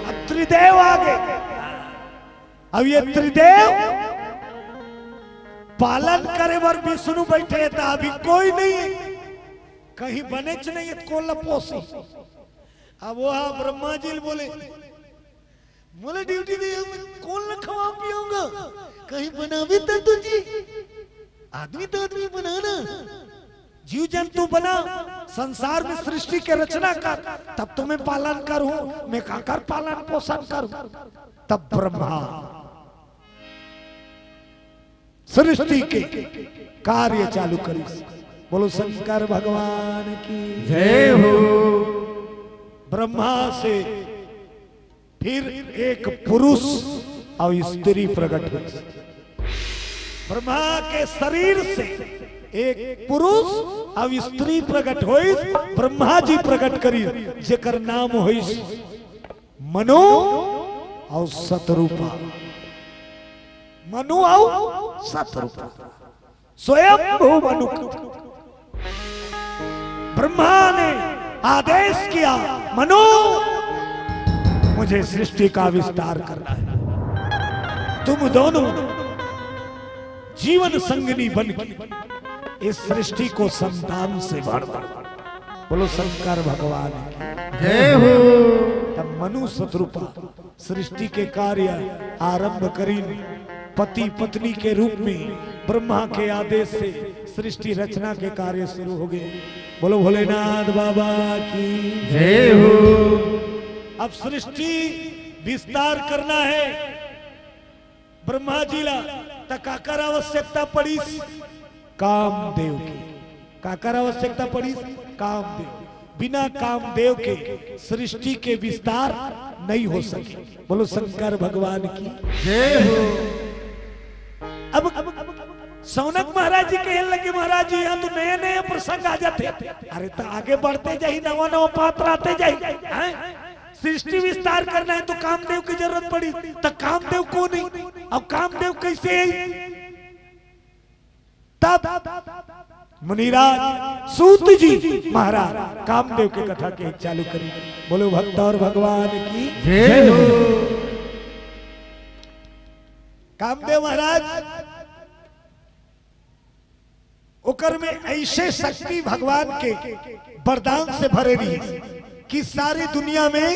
अब त्रिदेव आ गए। अब ये त्रिदेव पालन करे वर विष्णु बैठे था, अभी कोई नहीं है, कहीं बने च नहीं है, कौन लपोसी। अब वो ब्रह्मा जी बोले बोले ड्यूटी दे, कौन न खवा पियूंगा, कहीं बनावे तो तुझी। आदमी तो आदमी बनाना, जीव जंतु बना, संसार में सृष्टि के रचना कर, तब तुम्हें पालन करूं, मैं काकर पालन पोषण करूं। तब ब्रह्मा सृष्टि के कार्य चालू करी। बोलो शंकर भगवान की
जय हो।
ब्रह्मा से फिर एक पुरुष और स्त्री प्रकट हुई। ब्रह्मा के शरीर से एक पुरुष और स्त्री प्रकट हुई। ब्रह्मा जी प्रकट करी, जेकर नाम हुई मनु और सतरूपा। मनु और सतरूपा स्वयं भू मनु। ब्रह्मा ने आदेश किया, मनु मुझे सृष्टि का विस्तार करना है। तुम दोनों जीवन संगनी बनके इस सृष्टि को संतान से भर दो। बोलो शंकर भगवान की
जय हो।
तब मनु शत्रुपा सृष्टि के कार्य आरंभ करी। पति पत्नी के रूप में ब्रह्मा के आदेश से सृष्टि रचना के कार्य शुरू हो गए। बोलो भोलेनाथ बाबा की
जय हो।
अब सृष्टि विस्तार करना है ब्रह्मा जी ला, काकर आवश्यकता पड़ी कामदेव की। काकर आवश्यकता पड़ी कामदेव। बिना कामदेव के सृष्टि के विस्तार नहीं हो सके। बोलो शंकर भगवान की
जय हो।
अब सौनक महाराज जी कहने लगे, महाराज जी यहाँ तो नए नए प्रसंग आ जाते। अरे तो आगे बढ़ते जाए, नवा नवा पात्र आते जाए। सृष्टि विस्तार करना है तो कामदेव की जरूरत पड़ी, तो कामदेव को नहीं, अब कामदेव कैसे आई? तब मुनिराज सूत जी महाराज कामदेव की कथा के चालू करी। बोलो भक्त और भगवान की
जय हो।
कामदेव महाराज ओकर में ऐसे शक्ति भगवान के वरदान से भरे रही कि सारी दुनिया में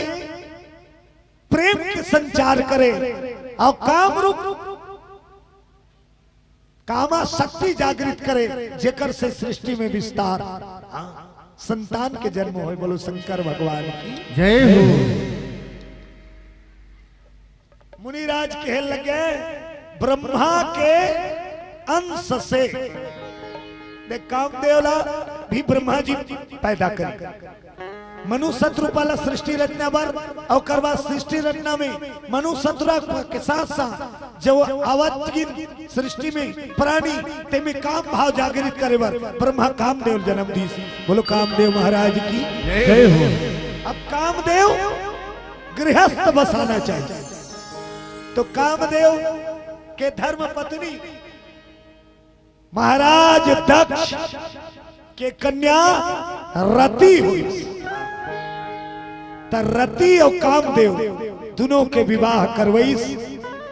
प्रेम के संचार करे और काम रूप कामा शक्ति जागृत करे, जेकर से सृष्टि में विस्तार संतान के जन्म हो। बोलो शंकर भगवान की
जय हो।
मुनिराज कहे लगे ब्रह्मा के अंश से देख कामदेवला भी ब्रह्मा जी पैदा करे। मनु शत्रुपाला सृष्टि रचना बर और करवा सृष्टि रचना में मनु शत्रु के साथ साथ जो अवत सृष्टि में प्राणी ते में काम भाव जागृत करे बर ब्रह्मा कामदेव जन्म दी। बोलो कामदेव महाराज की
जय हो।
अब कामदेव गृहस्थ बसाना चाहिए तो कामदेव के धर्म पत्नी महाराज दक्ष के कन्या रति हुई। रति और कामदेव दोनों के विवाह करवई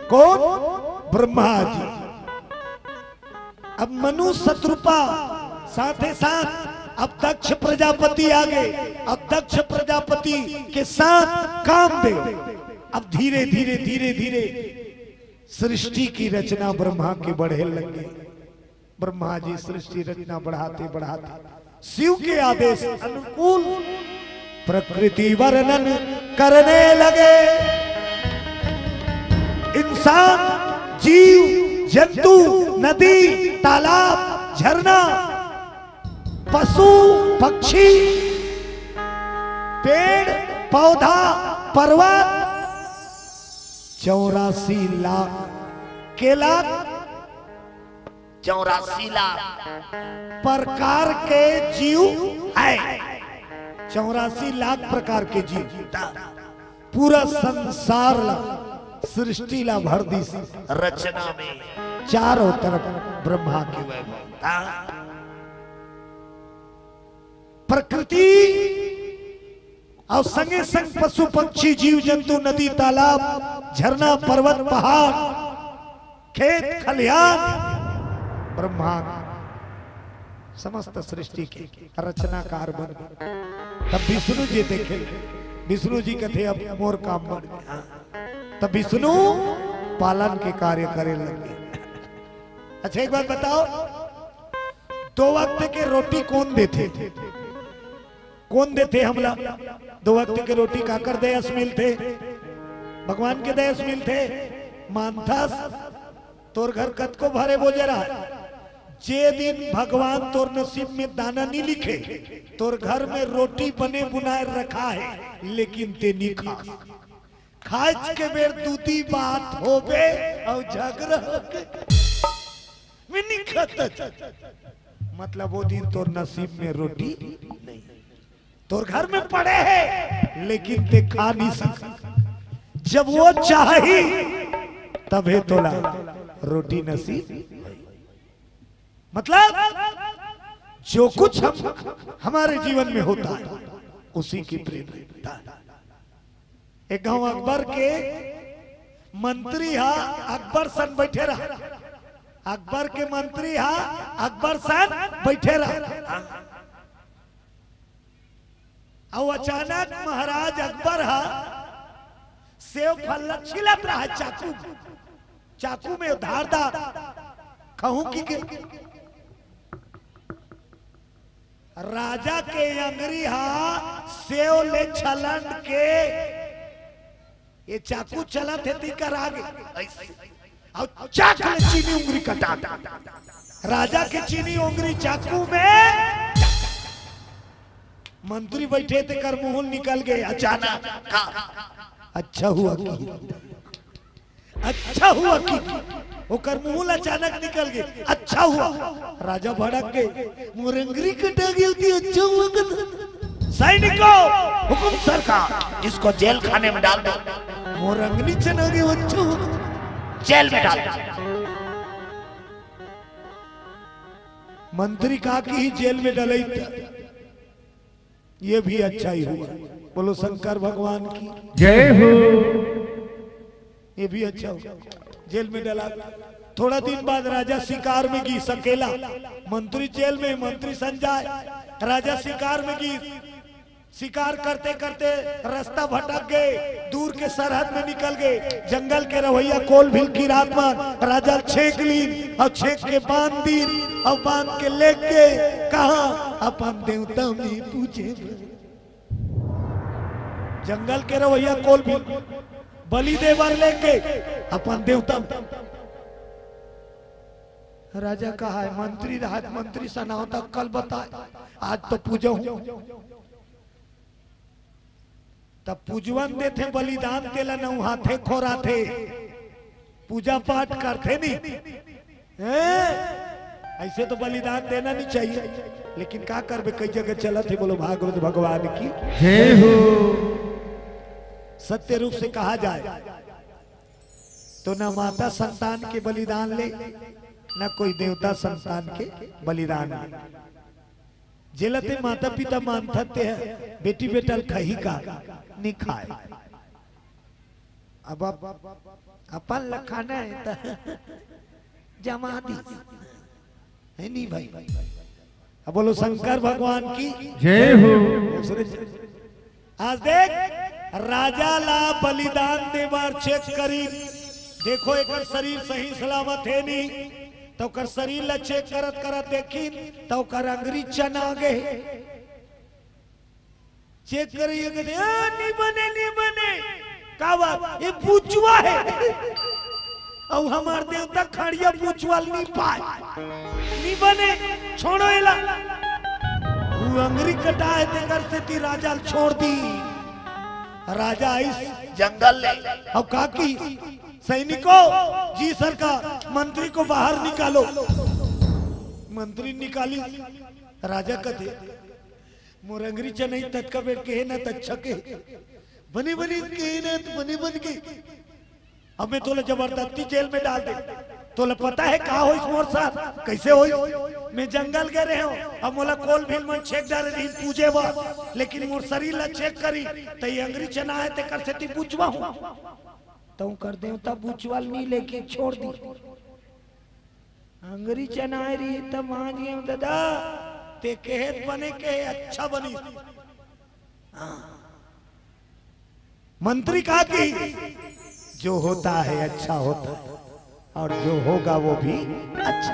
कौन? ब्रह्मा जी। अब मनु शत्रुपा साथे साथ अब दक्ष प्रजापति आ गए। अब दक्ष प्रजापति के साथ कामदेव अब धीरे धीरे धीरे धीरे सृष्टि की रचना ब्रह्मा के बढ़े लगे। ब्रह्मा जी सृष्टि रचना बढ़ाते बढ़ाते शिव के आदेश अनुकूल प्रकृति वर्णन करने लगे। इंसान, जीव, जंतु, नदी, तालाब, झरना, पशु, पक्षी, पेड़, पौधा, पर्वत 84 लाख के लाख 84 लाख प्रकार के जीव है। 84 लाख प्रकार के जीव पूरा संसार ला सृष्टि ला भर दी रचना में चारों तरफ ब्रह्मा की वैभव। प्रकृति और संगे संग पशु पक्षी जीव जंतु नदी तालाब झरना पर्वत पहाड़ खेत खलिहान ब्रह्मा समस्त सृष्टि के रचनाकार बन गए। तब विष्णु जी देखे, विष्णु जी कहते अब मोर काम बन गया। तब विष्णु पालन के कार्य करे लगे। अच्छा एक बात बताओ, 2 वक्त के रोटी कौन देते? कौन देते? हमला 2 वक्त के रोटी काकर दयस मिलते? भगवान के दयस मिलते। मानथस तोर घर कत को भरे बोजरा जे दिन भगवान तोर नसीब में दाना नहीं लिखे, तोर घर में रोटी बने बुनाए रखा है लेकिन ते नहीं खा। खाज के बेर दूती बात होबे और झगड़ा में नहीं खाता। मतलब वो दिन तोर नसीब में रोटी नहीं, तोर घर में पड़े है लेकिन ते खा नहीं सकता। जब वो चाही तबे तोला रोटी नसीब। मतलब जो कुछ हमारे जीवन में होता है उसी की प्रेरणा। एक गांव अकबर के मंत्री हा अकबर सन बैठे रहा। अकबर के मंत्री हा अकबर सन बैठे रहा। और अचानक महाराज अकबर हा सेव फल छिलत रहा चाकू। चाकू में धारदार कहूं की राजा के अंगरी हा सेव ले छलन के ये चाकू चला थे तीकर आगे और चाक ले चीनी उंगली कटा। राजा के चीनी उंगली चाकू में मंत्री बैठे थे कर मुंह निकल गए अचानक। अच्छा हुआ कि ओकर मुंह अचानक निकल गए। अच्छा हुआ राजा भड़क गए। मोरंगरी कटा गई थी। अच्छा हुआ। सैनिकों हुकुम सरकार इसको जेल खाने में डाल दो। मोरंगनी चना गई। अच्छा हुआ जेल में डाल दो। मंत्री कहा कि ही जेल में डले, ये भी अच्छा ही हुआ। बोलो शंकर भगवान की
जय हो।
ये भी अच्छा हुआ, जेल में डला। थोड़ा दिन बाद राजा शिकार में गई अकेला, मंत्री जेल में, मंत्री संजय, राजा शिकार में गई। शिकार करते करते रास्ता भटक गए, दूर के सरहद में निकल गए। जंगल के रवैया कोलभिल की रात में राजा छेक ली और छेक के बांध दी और बांध के लेके कहा अपन देवता में पूछे। जंगल के रवैया कोलभिल बलि देवर लेके अपन देवता। राजा कहा है मंत्री राहत मंत्री सनाओ तक कल बताए, आज तो पूजो तब पूजवन देते बलिदान तेला न हाथे खोरा थे, पूजा पाठ करते नहीं। ऐसे तो बलिदान देना नहीं चाहिए, लेकिन क्या करबे कई जगह चला थे। बोलो भागवत भगवान की
जय हो।
सत्य रूप से कहा जाए तो न माता संतान के बलिदान ले, न कोई देवता संतान के बलिदान ले। जेलते माता पिता मानते हैं बेटी बेटा खही का नहीं खाए। अब अपन लखाना है तो जमा दी है नहीं भाई। अब बोलो शंकर भगवान की
जय हो।
आज देख राजा ला बलिदान देवार चेक करी, देखो एक शरीर सही सलामत है नहीं तो कर शरीर ला चेक करत करत देखी तो कर अंगरी चना गए। चेक करिए नहीं बने का बात ये पूछवा है और हमार देवता खड़िया पूछवाल नहीं पाए, नहीं बने छोड़ो इला। वो अंगरी कटाए ते कर से ती राजा छोड़ दी। राजा इस जंगल ले अब काकी सैनिकों जी सरकार मंत्री को बाहर निकालो। मंत्री निकाली, राजा कथे मोरंगरी चनई तत्का बेट के ना तच्छके बनी बनी के ना बनी बन के अब मैं तोले जबरदस्ती जेल में डाल दे। तोले पता है कहा हो इस मोर साथ कैसे हो? मैं जंगल गए रहे हो अब मोला कोल भील में चेक डाले नहीं पूजे बा, लेकिन मोर शरीर ला चेक करी तो ये अंगरी चना है ते कर से ती पूछवा हूं तो कर दे तब बुचवाल नहीं लेके छोड़ दी। अंगरी चनाए रही तब मांगी दादा ते कहत बने के अच्छा बनी। मंत्री कहा कि जो होता है अच्छा होता है और जो होगा वो भी अच्छा।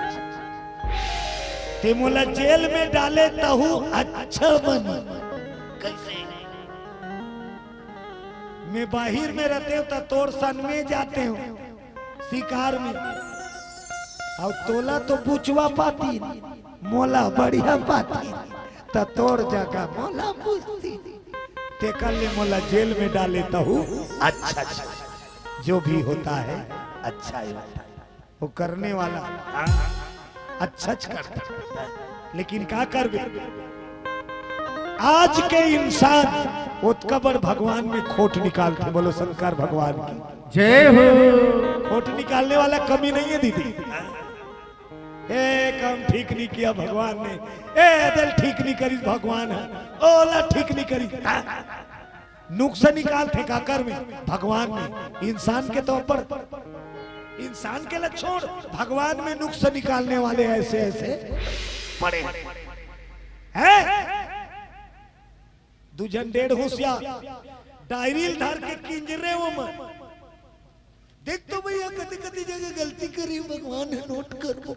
ते मोला जेल में डाले तहु अच्छा बनी। कैसे? मैं बाहर में रहते हो तो तोड़ सन में जाते हो शिकार में और तोला तो पूछवा पाती मोला बढ़िया पाती तो तोड़ जगह मोला पूछती ते कर ले मोला जेल में डाले हूँ। अच्छा जो भी होता है अच्छा ही होता है, वो करने वाला अच्छा करता है। लेकिन क्या कर आज के इंसान उत्कबर भगवान में खोट निकालते। बोलो शंकर भगवान की
जय हो।
खोट निकालने वाला कमी नहीं है दीदी। काम ठीक नहीं किया भगवान ने, दिल ठीक नहीं करी भगवान है, ओला ठीक नहीं करी। नुक्स निकालते काकर में भगवान में। इंसान के तौर पर इंसान के लिए छोड़, भगवान में नुक्स निकालने वाले ऐसे ऐसे पड़े हैं। दुजन डेढ़ होशियार डायरी धर के किंजरे वो मन देख तो भैया कते कते जगह गलती करी भगवान है नोट कर वो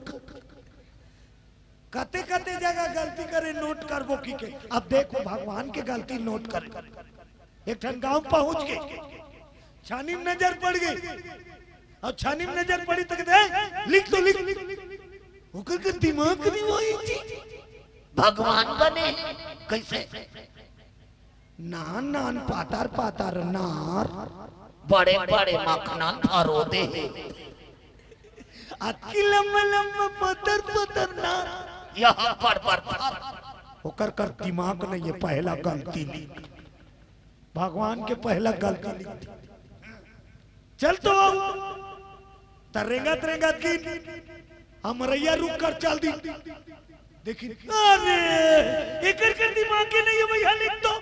कते कते जगह गलती करे नोट कर वो की के। अब देखो भगवान के गलती नोट करे। एक ठन गांव पहुंच के छानी में नजर पड़ गई और छानी में नजर पड़ी तक लिख तो लिख होकर के दिमाग नहीं वही थी भगवान बने कैसे। नान नान पातार पातार नार
बड़े बड़े मखना फरोदे
अति लम्बा लम्बा पतर पतर नार
यहाँ पर
होकर कर दिमाग नहीं है। पहला गलती लिख भगवान के पहला गलती लिख चल तो तरेंगा तरेंगा की हम रैया रुक कर चल दी देखिए अरे एक कर दिमाग के नहीं है भैया लिख दो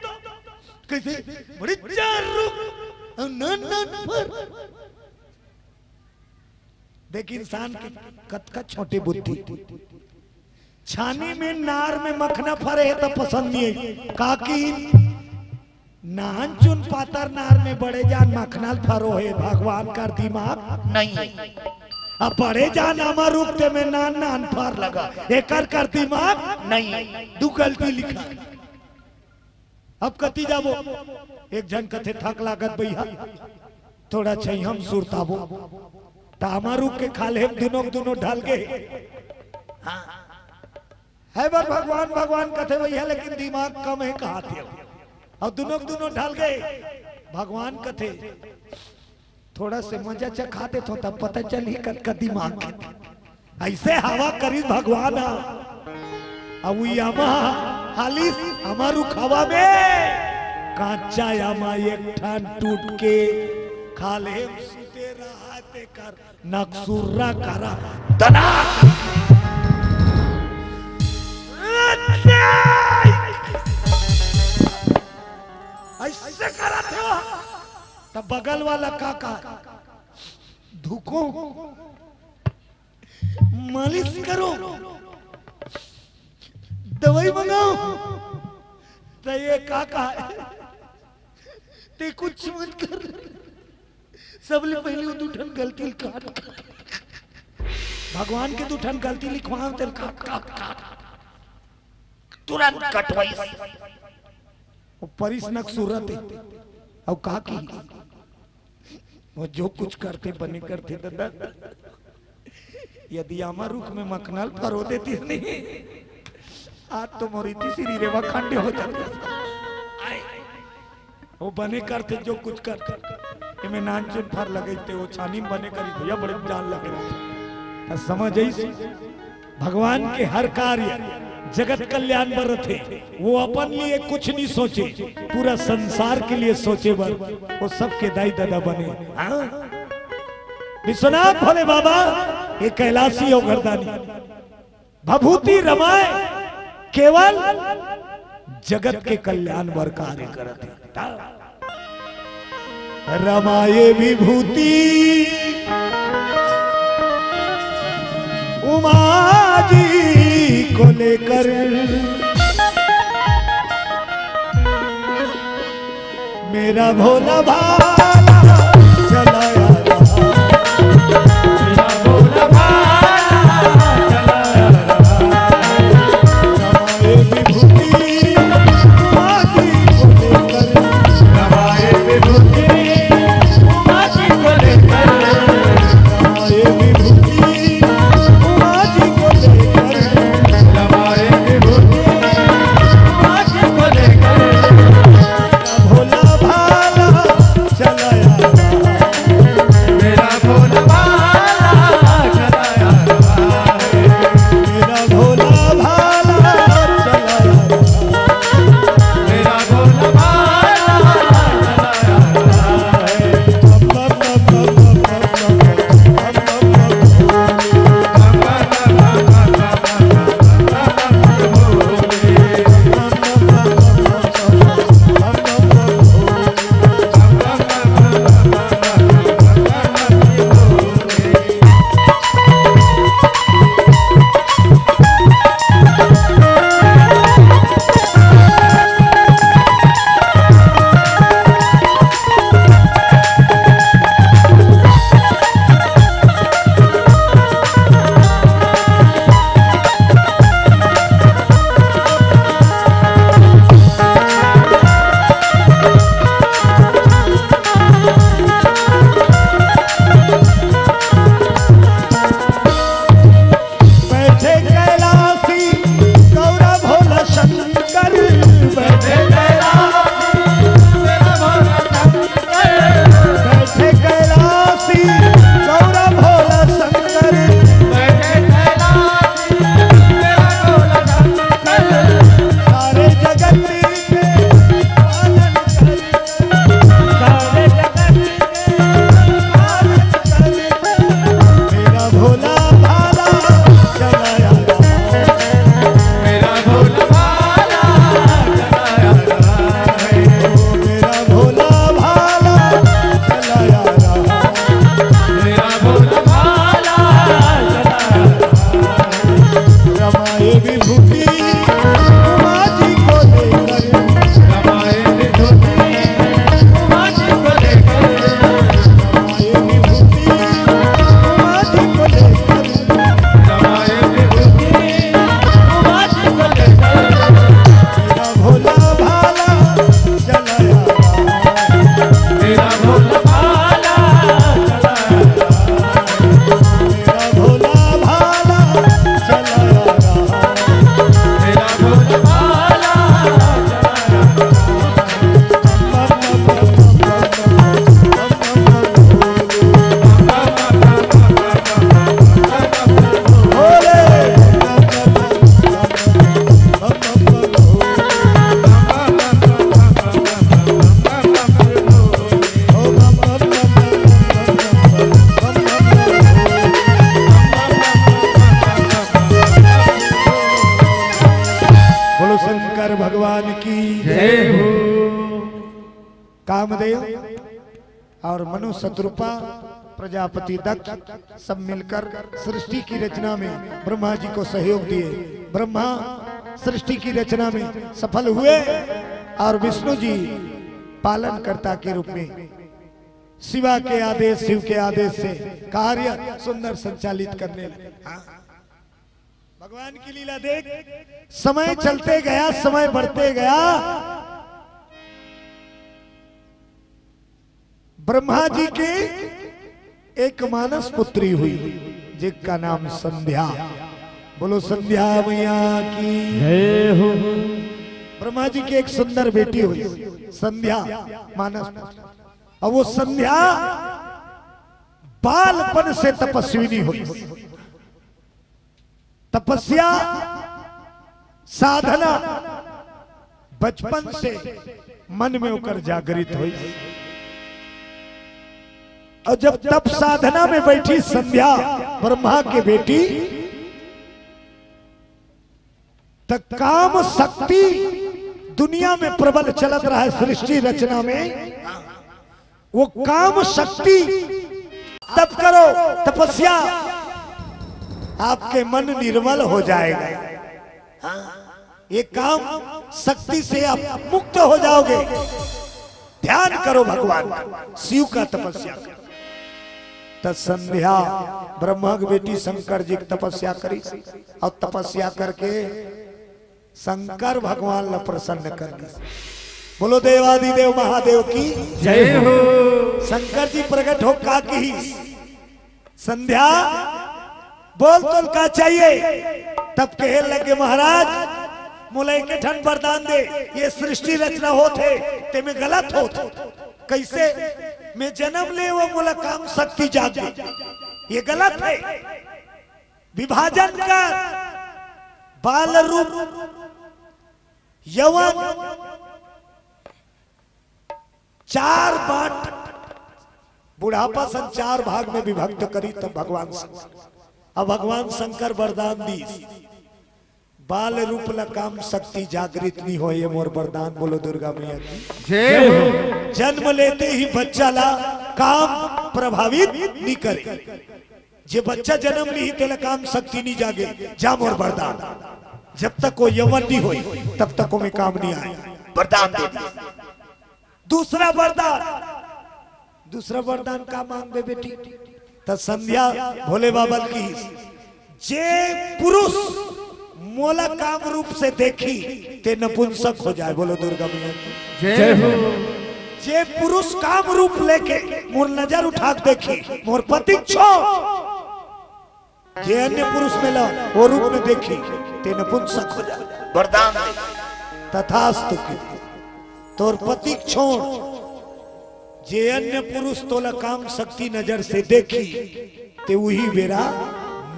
कैसे बड़े चार रुक पर देखिए इंसान की कत छोटी बुद्धि छानी में नार में मखना फरे है तो पसंद नहीं है काकी नान चुन पातर नार में बड़े जान मखना फरो है भगवान का दिमाग
नहीं
अब बड़े जान हमार रुकते में नान नान फार लगा एक कर दिमाग
नहीं
दू गलती लिखा अब कती जाबो एक जन कथे थक लागत भैया थोड़ा चाहिए हम सुरताबो तामारू के खाले दोनों ढल गए है बार भगवान भगवान कथे भैया लेकिन दिमाग कम है कहा थे और दोनों ढल गए भगवान कथे थोड़ा से मजा चखाते तो तब पता चली का दिमाग ऐसे हवा करी भगवान अब हालिस हमारू खावा में कांचा यामा एक ठान टूट के खाले सुते रहते कर नक्सुर्रा करा दना ऐसे करा थे तब बगल वाला काका धुको मालिश करो दवाई मंगाओ तो ये काका ते कुछ मत कर सबले पहले वो दूठन गलती काट भगवान के दूठन गलती लिखवाओ तेरे काट
तुरंत कटवाई
वो परिसनक सूरत है और कहा कि वो जो कुछ करते बने करते दादा यदि आमा रुख में मखनल फरो देती नहीं आज तो मोरी तीसरी रेवा खंडे हो जाते वो बने करते जो कुछ करते इमें नान चुन फर लगते वो छानी बने करी भैया बड़े जान लगे समझ आई भगवान के हर कार्य जगत कल्याण बर थे वो अपन लिए कुछ नहीं सोचे पूरा संसार के लिए सोचे बर वो सबके दाई दादा बने विश्वनाथ भोले बाबा एक कैलाशी और गर्दानी भभूति रमाए केवल जगत के कल्याण बर कार्य करते रमाए विभूति उमा जी को लेकर मेरा भोला भाला चलाया मेरा भोला भाला चलाया रमाए विभूति उमा जी को लेकर रमाए विभूति उमा जी को लेकर रमाए विभूति उमा जी को लेकर रमाए विभूति उमा जी को लेकर भोला भाला चला कामदेव और मनु शत्रुपा प्रजापति दक्ष सब मिलकर सृष्टि की रचना में ब्रह्मा जी को सहयोग दिए। ब्रह्मा सृष्टि की रचना में सफल हुए और विष्णु जी पालनकर्ता के रूप में शिवा के आदेश, शिव के आदेश से कार्य सुंदर संचालित करने लगे। भगवान की लीला देख, समय चलते गया, समय बढ़ते गया। ब्रह्मा जी के एक मानस पुत्री हुई जिसका नाम संध्या। बोलो संध्या मैया की जय हो। ब्रह्मा जी की एक सुंदर बेटी हुई संध्या मानस। और वो संध्या बालपन से तपस्विनी हुई। तपस्या साधना बचपन से मन में होकर जागृत हुई। और जब तप साधना में बैठी संध्या ब्रह्मा की बेटी, तब काम शक्ति दुनिया में प्रबल चलत रहा है। सृष्टि रचना में वो काम शक्ति, तप करो तपस्या, आपके मन निर्मल हो जाएगा। ये काम शक्ति से आप मुक्त हो जाओगे। ध्यान करो भगवान शिव का, तपस्या करो। तब संध्या ब्रह्मा की बेटी शंकर जी की तपस्या करी और तपस्या करके शंकर भगवान ला प्रसन्न कर दी। बोलो देवादिदेव महादेव की जय हो। शंकर जी प्रकट हो का की संध्या बोल तो का चाहिए। तब कहे लगे महाराज मुलय के ठन वरदान दे, ये सृष्टि रचना होते ते में गलत होते। कैसे मैं जन्म ले वो मोला काम शक्ति जागे, ये गलत है। विभाजन कर, बाल रूप यौवन चार बांट, बुढ़ापा सन चार भाग में विभक्त करी तब भगवान शंकर। अब भगवान शंकर वरदान दी बाल रूप ला काम शक्ति जागृत नहीं हो, ये मोर वरदान। बोलो दुर्गा मैया की जय हो। जन्म लेते ही बच्चा ला काम प्रभावित नहीं करे। जे बच्चा जन्म ली तेला काम शक्ति नहीं जागे, जा मोर वरदान। जब तक वो यौवन नहीं होई तब तक वो में काम नहीं आए, वरदान दे दिया। दूसरा वरदान, दूसरा वरदान का मांग दे बेटी। तब संध्या भोले बाबा की, जे पुरुष मोला काम रूप से देखी ते नपुंसक हो जाए। बोलो दुर्गा मैया की जय हो। जे पुरुष काम रूप लेके मोर नजर उठा देखी मोर पति छो, जे अन्य पुरुष में ला वो रूप में देखी ते नपुंसक हो जाए, वरदान दे। तथास्तु की तोर पति छोड़, जे अन्य पुरुष तोला काम शक्ति नजर से देखी ते वही बेरा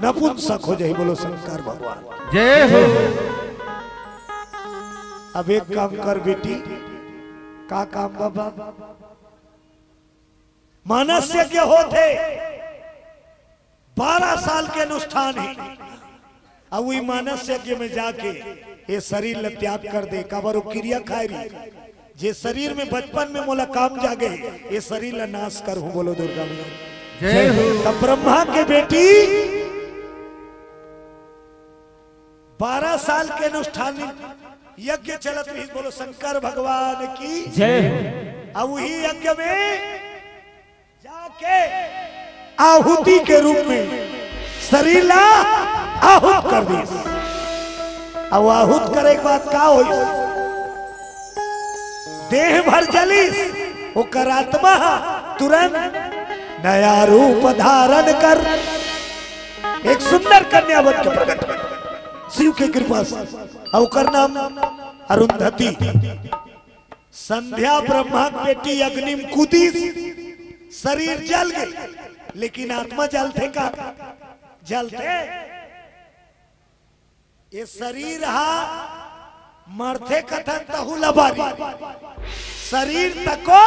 नपुंसक हो जाए। बोलो शंकर भगवान जय हो। अब एक काम कर बेटी, का काम बाबा? मानस यज्ञ होते 12 साल के अनुष्ठान है। अब वही मानस यज्ञ में जाके ये शरीर ला त्याग कर दे, काबर क्रिया खाए रही। जे शरीर में बचपन में मोला काम जागे, ये शरीर ला नाश कर हूं। बोलो दुर्गा मैया जय हो। तब ब्रह्मा के बेटी 12 साल के अनुष्ठान यज्ञ चलत रही। बोलो शंकर भगवान की जय। अब वही यज्ञ में जाके आहुति के रूप में शरीर ला आहुत कर दी। अब आहुत करे के बाद का हुई? देह भर जलिस, ओकर आत्मा तुरंत नया रूप धारण कर एक सुंदर कन्या बन के प्रकट हुई शिव के कृपा से। और नाम अरुंधति। संध्या ब्रह्मा बेटी अग्नि में कूदी, शरीर जल गई लेकिन आत्मा जलते का जलते। ये शरीर हा मरते कथन तहु लबारी, शरीर तको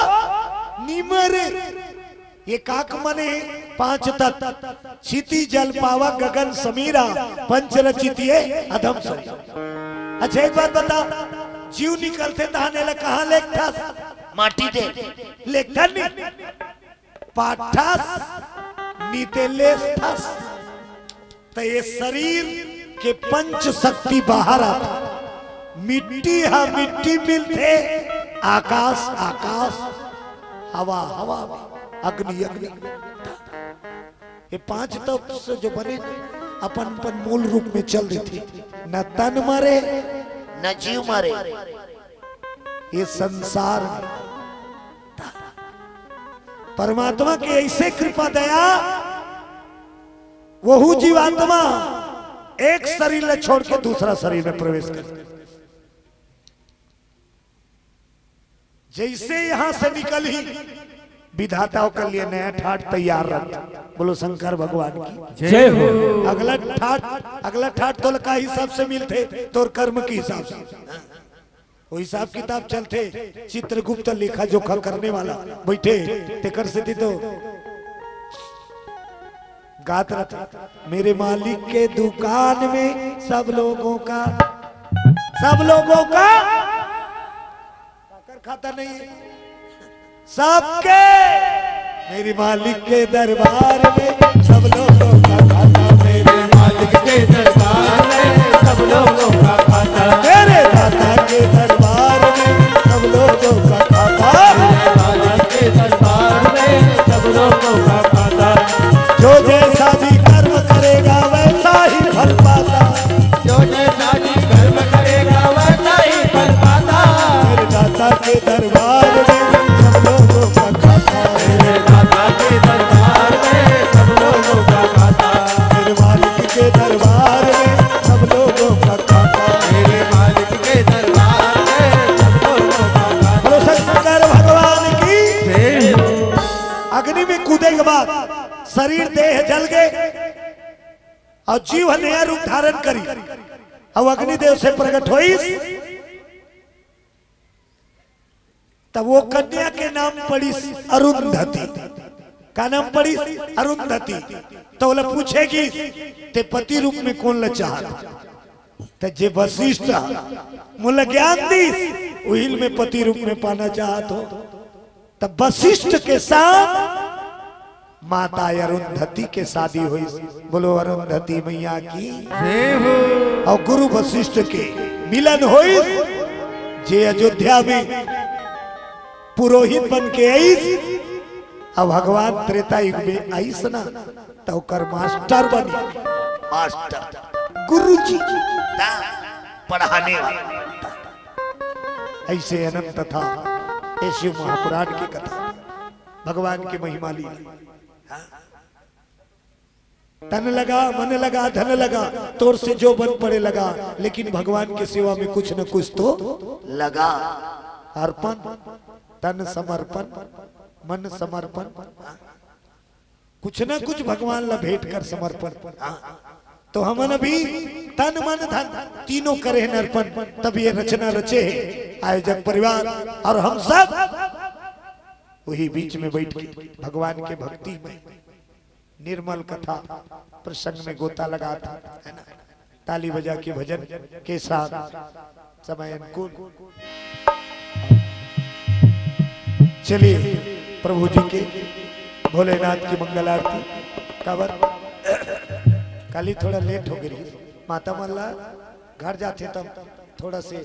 निमरे। ये काक मने 5 तत्व, क्षिति जल पावा गगन समीरा, पंच रचित ये अधम शरीर। अच्छा एक बात बता, जीव निकलते तहाने ला कहाँ लेखा?
माटी दे
लेखन पाठास नीतेलेस्थस। तो ये शरीर के पंच शक्ति बाहर आता, मिट्टी हा मिट्टी मिलते, आकाश आकाश, हवा हवा, अग्नि अग्नि। ये पांच तत्व से जो बने अपन अपन मूल रूप में चल रही थी, न तन मरे
न जीव मरे।
ये संसार में परमात्मा की ऐसे कृपा दया, वहु जीवात्मा एक शरीर ले छोड़ के दूसरा शरीर में प्रवेश कर, जैसे यहां से निकल ही विधाताओं के लिए नया ठाट तैयार रहता। बोलो शंकर भगवान की
जय हो।
अगला ठाट तो का हिसाब से मिलते, तो कर्म के हिसाब से वो हिसाब किताब चलते। चित्रगुप्त लेखा जोखा करने वाला बैठे तेकर से तो गात रहता, मेरे मालिक के दुकान में सब लोगों का खाता नहीं, सबके मेरे मालिक के दरबार में सब लोगों का खाता,
मेरे मालिक के दरबार में सब लोगों का खाता,
तेरे दाता के दरबार में सब लोगों का खाता,
मेरे मालिक के दरबार में सब लोगों का खाता।
जो जैसा भी कर्म करेगा वैसा ही फल पाता,
जो जैसा भी कर्म करेगा वैसा ही फल पाता,
मेरे दाता के दरबार में सब लोगों का खाता,
मेरे दाता के दरबार में सब लोगों का खाता,
मेरे मालिक के दरबार में सब लोगों का खाता,
मेरे मालिक के दरबार में सब लोगों का खाता।
बोलो शंकर भगवान की।
जय हो।
अग्नि में कूदे के बाद शरीर देह जल गए और जीव नया रूप धारण करी, और अग्निदेव से प्रकट हुई। तब वो कन्या के नाम पड़ी अरुंधति। का नाम पड़ी अरुंधति। तो बोले पूछेगी ते पति रूप में कौन ल चाहत, तो जे वशिष्ठ मूल ज्ञान दी उहिल में पति रूप में पाना चाहत हो, तब वशिष्ठ के साथ माता अरुंधति के शादी हुई। बोलो अरुंधति मैया की।
जय हो।
और गुरु वशिष्ठ के मिलन हुई, जे अयोध्या में पुरोहित बन के आई, अब भगवान त्रेता युग में आई ना, तो कर मास्टर बनी,
मास्टर
गुरु जी
पढ़ाने वाला।
ऐसे अनंत था। ये शिव महापुराण की कथा, भगवान की महिमा ली। तन लगा मन लगा धन लगा, तोर से जो बन पड़े लगा, लेकिन भगवान की सेवा में कुछ न कुछ तो
लगा।
अर्पण, तन समर्पण, मन समर्पण, कुछ न कुछ भगवान ला भेंट कर समर्पण। तो हमन अभी तन मन धन तीनों करे हैं अर्पण, तब ये रचना रचे है आयोजक परिवार और हम सब वही बीच में बैठ के भगवान के भक्ति में निर्मल कथा प्रसंग में गोता लगाता है ना, ताली बजा के भजन के साथ समय अनुकूल। चलिए प्रभु जी के भोलेनाथ की मंगल आरती काबर। कल ही थोड़ा लेट हो गई, माता मल्ला घर जाते तब थोड़ा से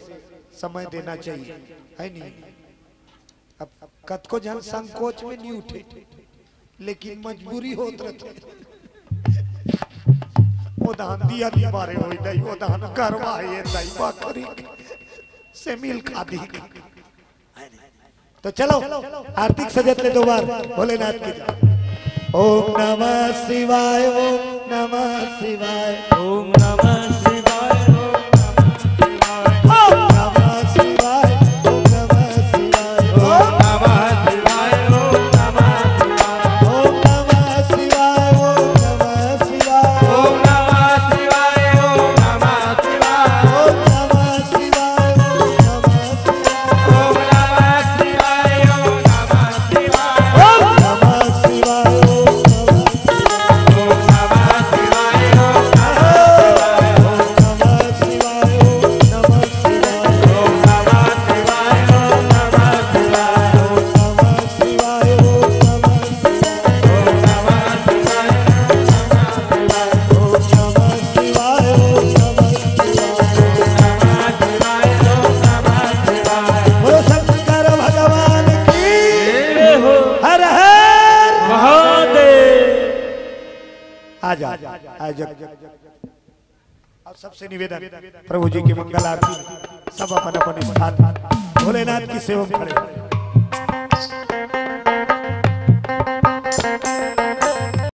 समय देना चाहिए, है नहीं। अब कत को जन संकोच में नहीं उठे, लेकिन मजबूरी होत रहते। वो दान दिया नहीं बारे होई दई, वो दान करवाए दई बकरी से मिल खादी। तो चलो आर्थिक सजत ले दो बार भोलेनाथ की। ओम नमः शिवाय, ओम नमः शिवाय,
ओम नमः शिवाय,
ओम नमः शिवाय, ओम नमः शिवाय,
ओम नमः शिवाय, ओम नमः शिवाय,
ओम नमः शिवाय, ओम नमः शिवाय,
ओम नमः शिवाय, ओम नमः शिवाय,
ओम नमः शिवाय, ओम नमः शिवाय,
ओम नमः शिवाय, ओम नमः शिवाय,
ओम नमः शिवाय, ओम नमः शिवाय,
ओम नमः शिवाय, ओम नमः शिवाय,
आ जा और सबसे निवेदन प्रभु जी की मंगल आरती सब अपन अपन स्थान भोलेनाथ की सेवा में खड़े।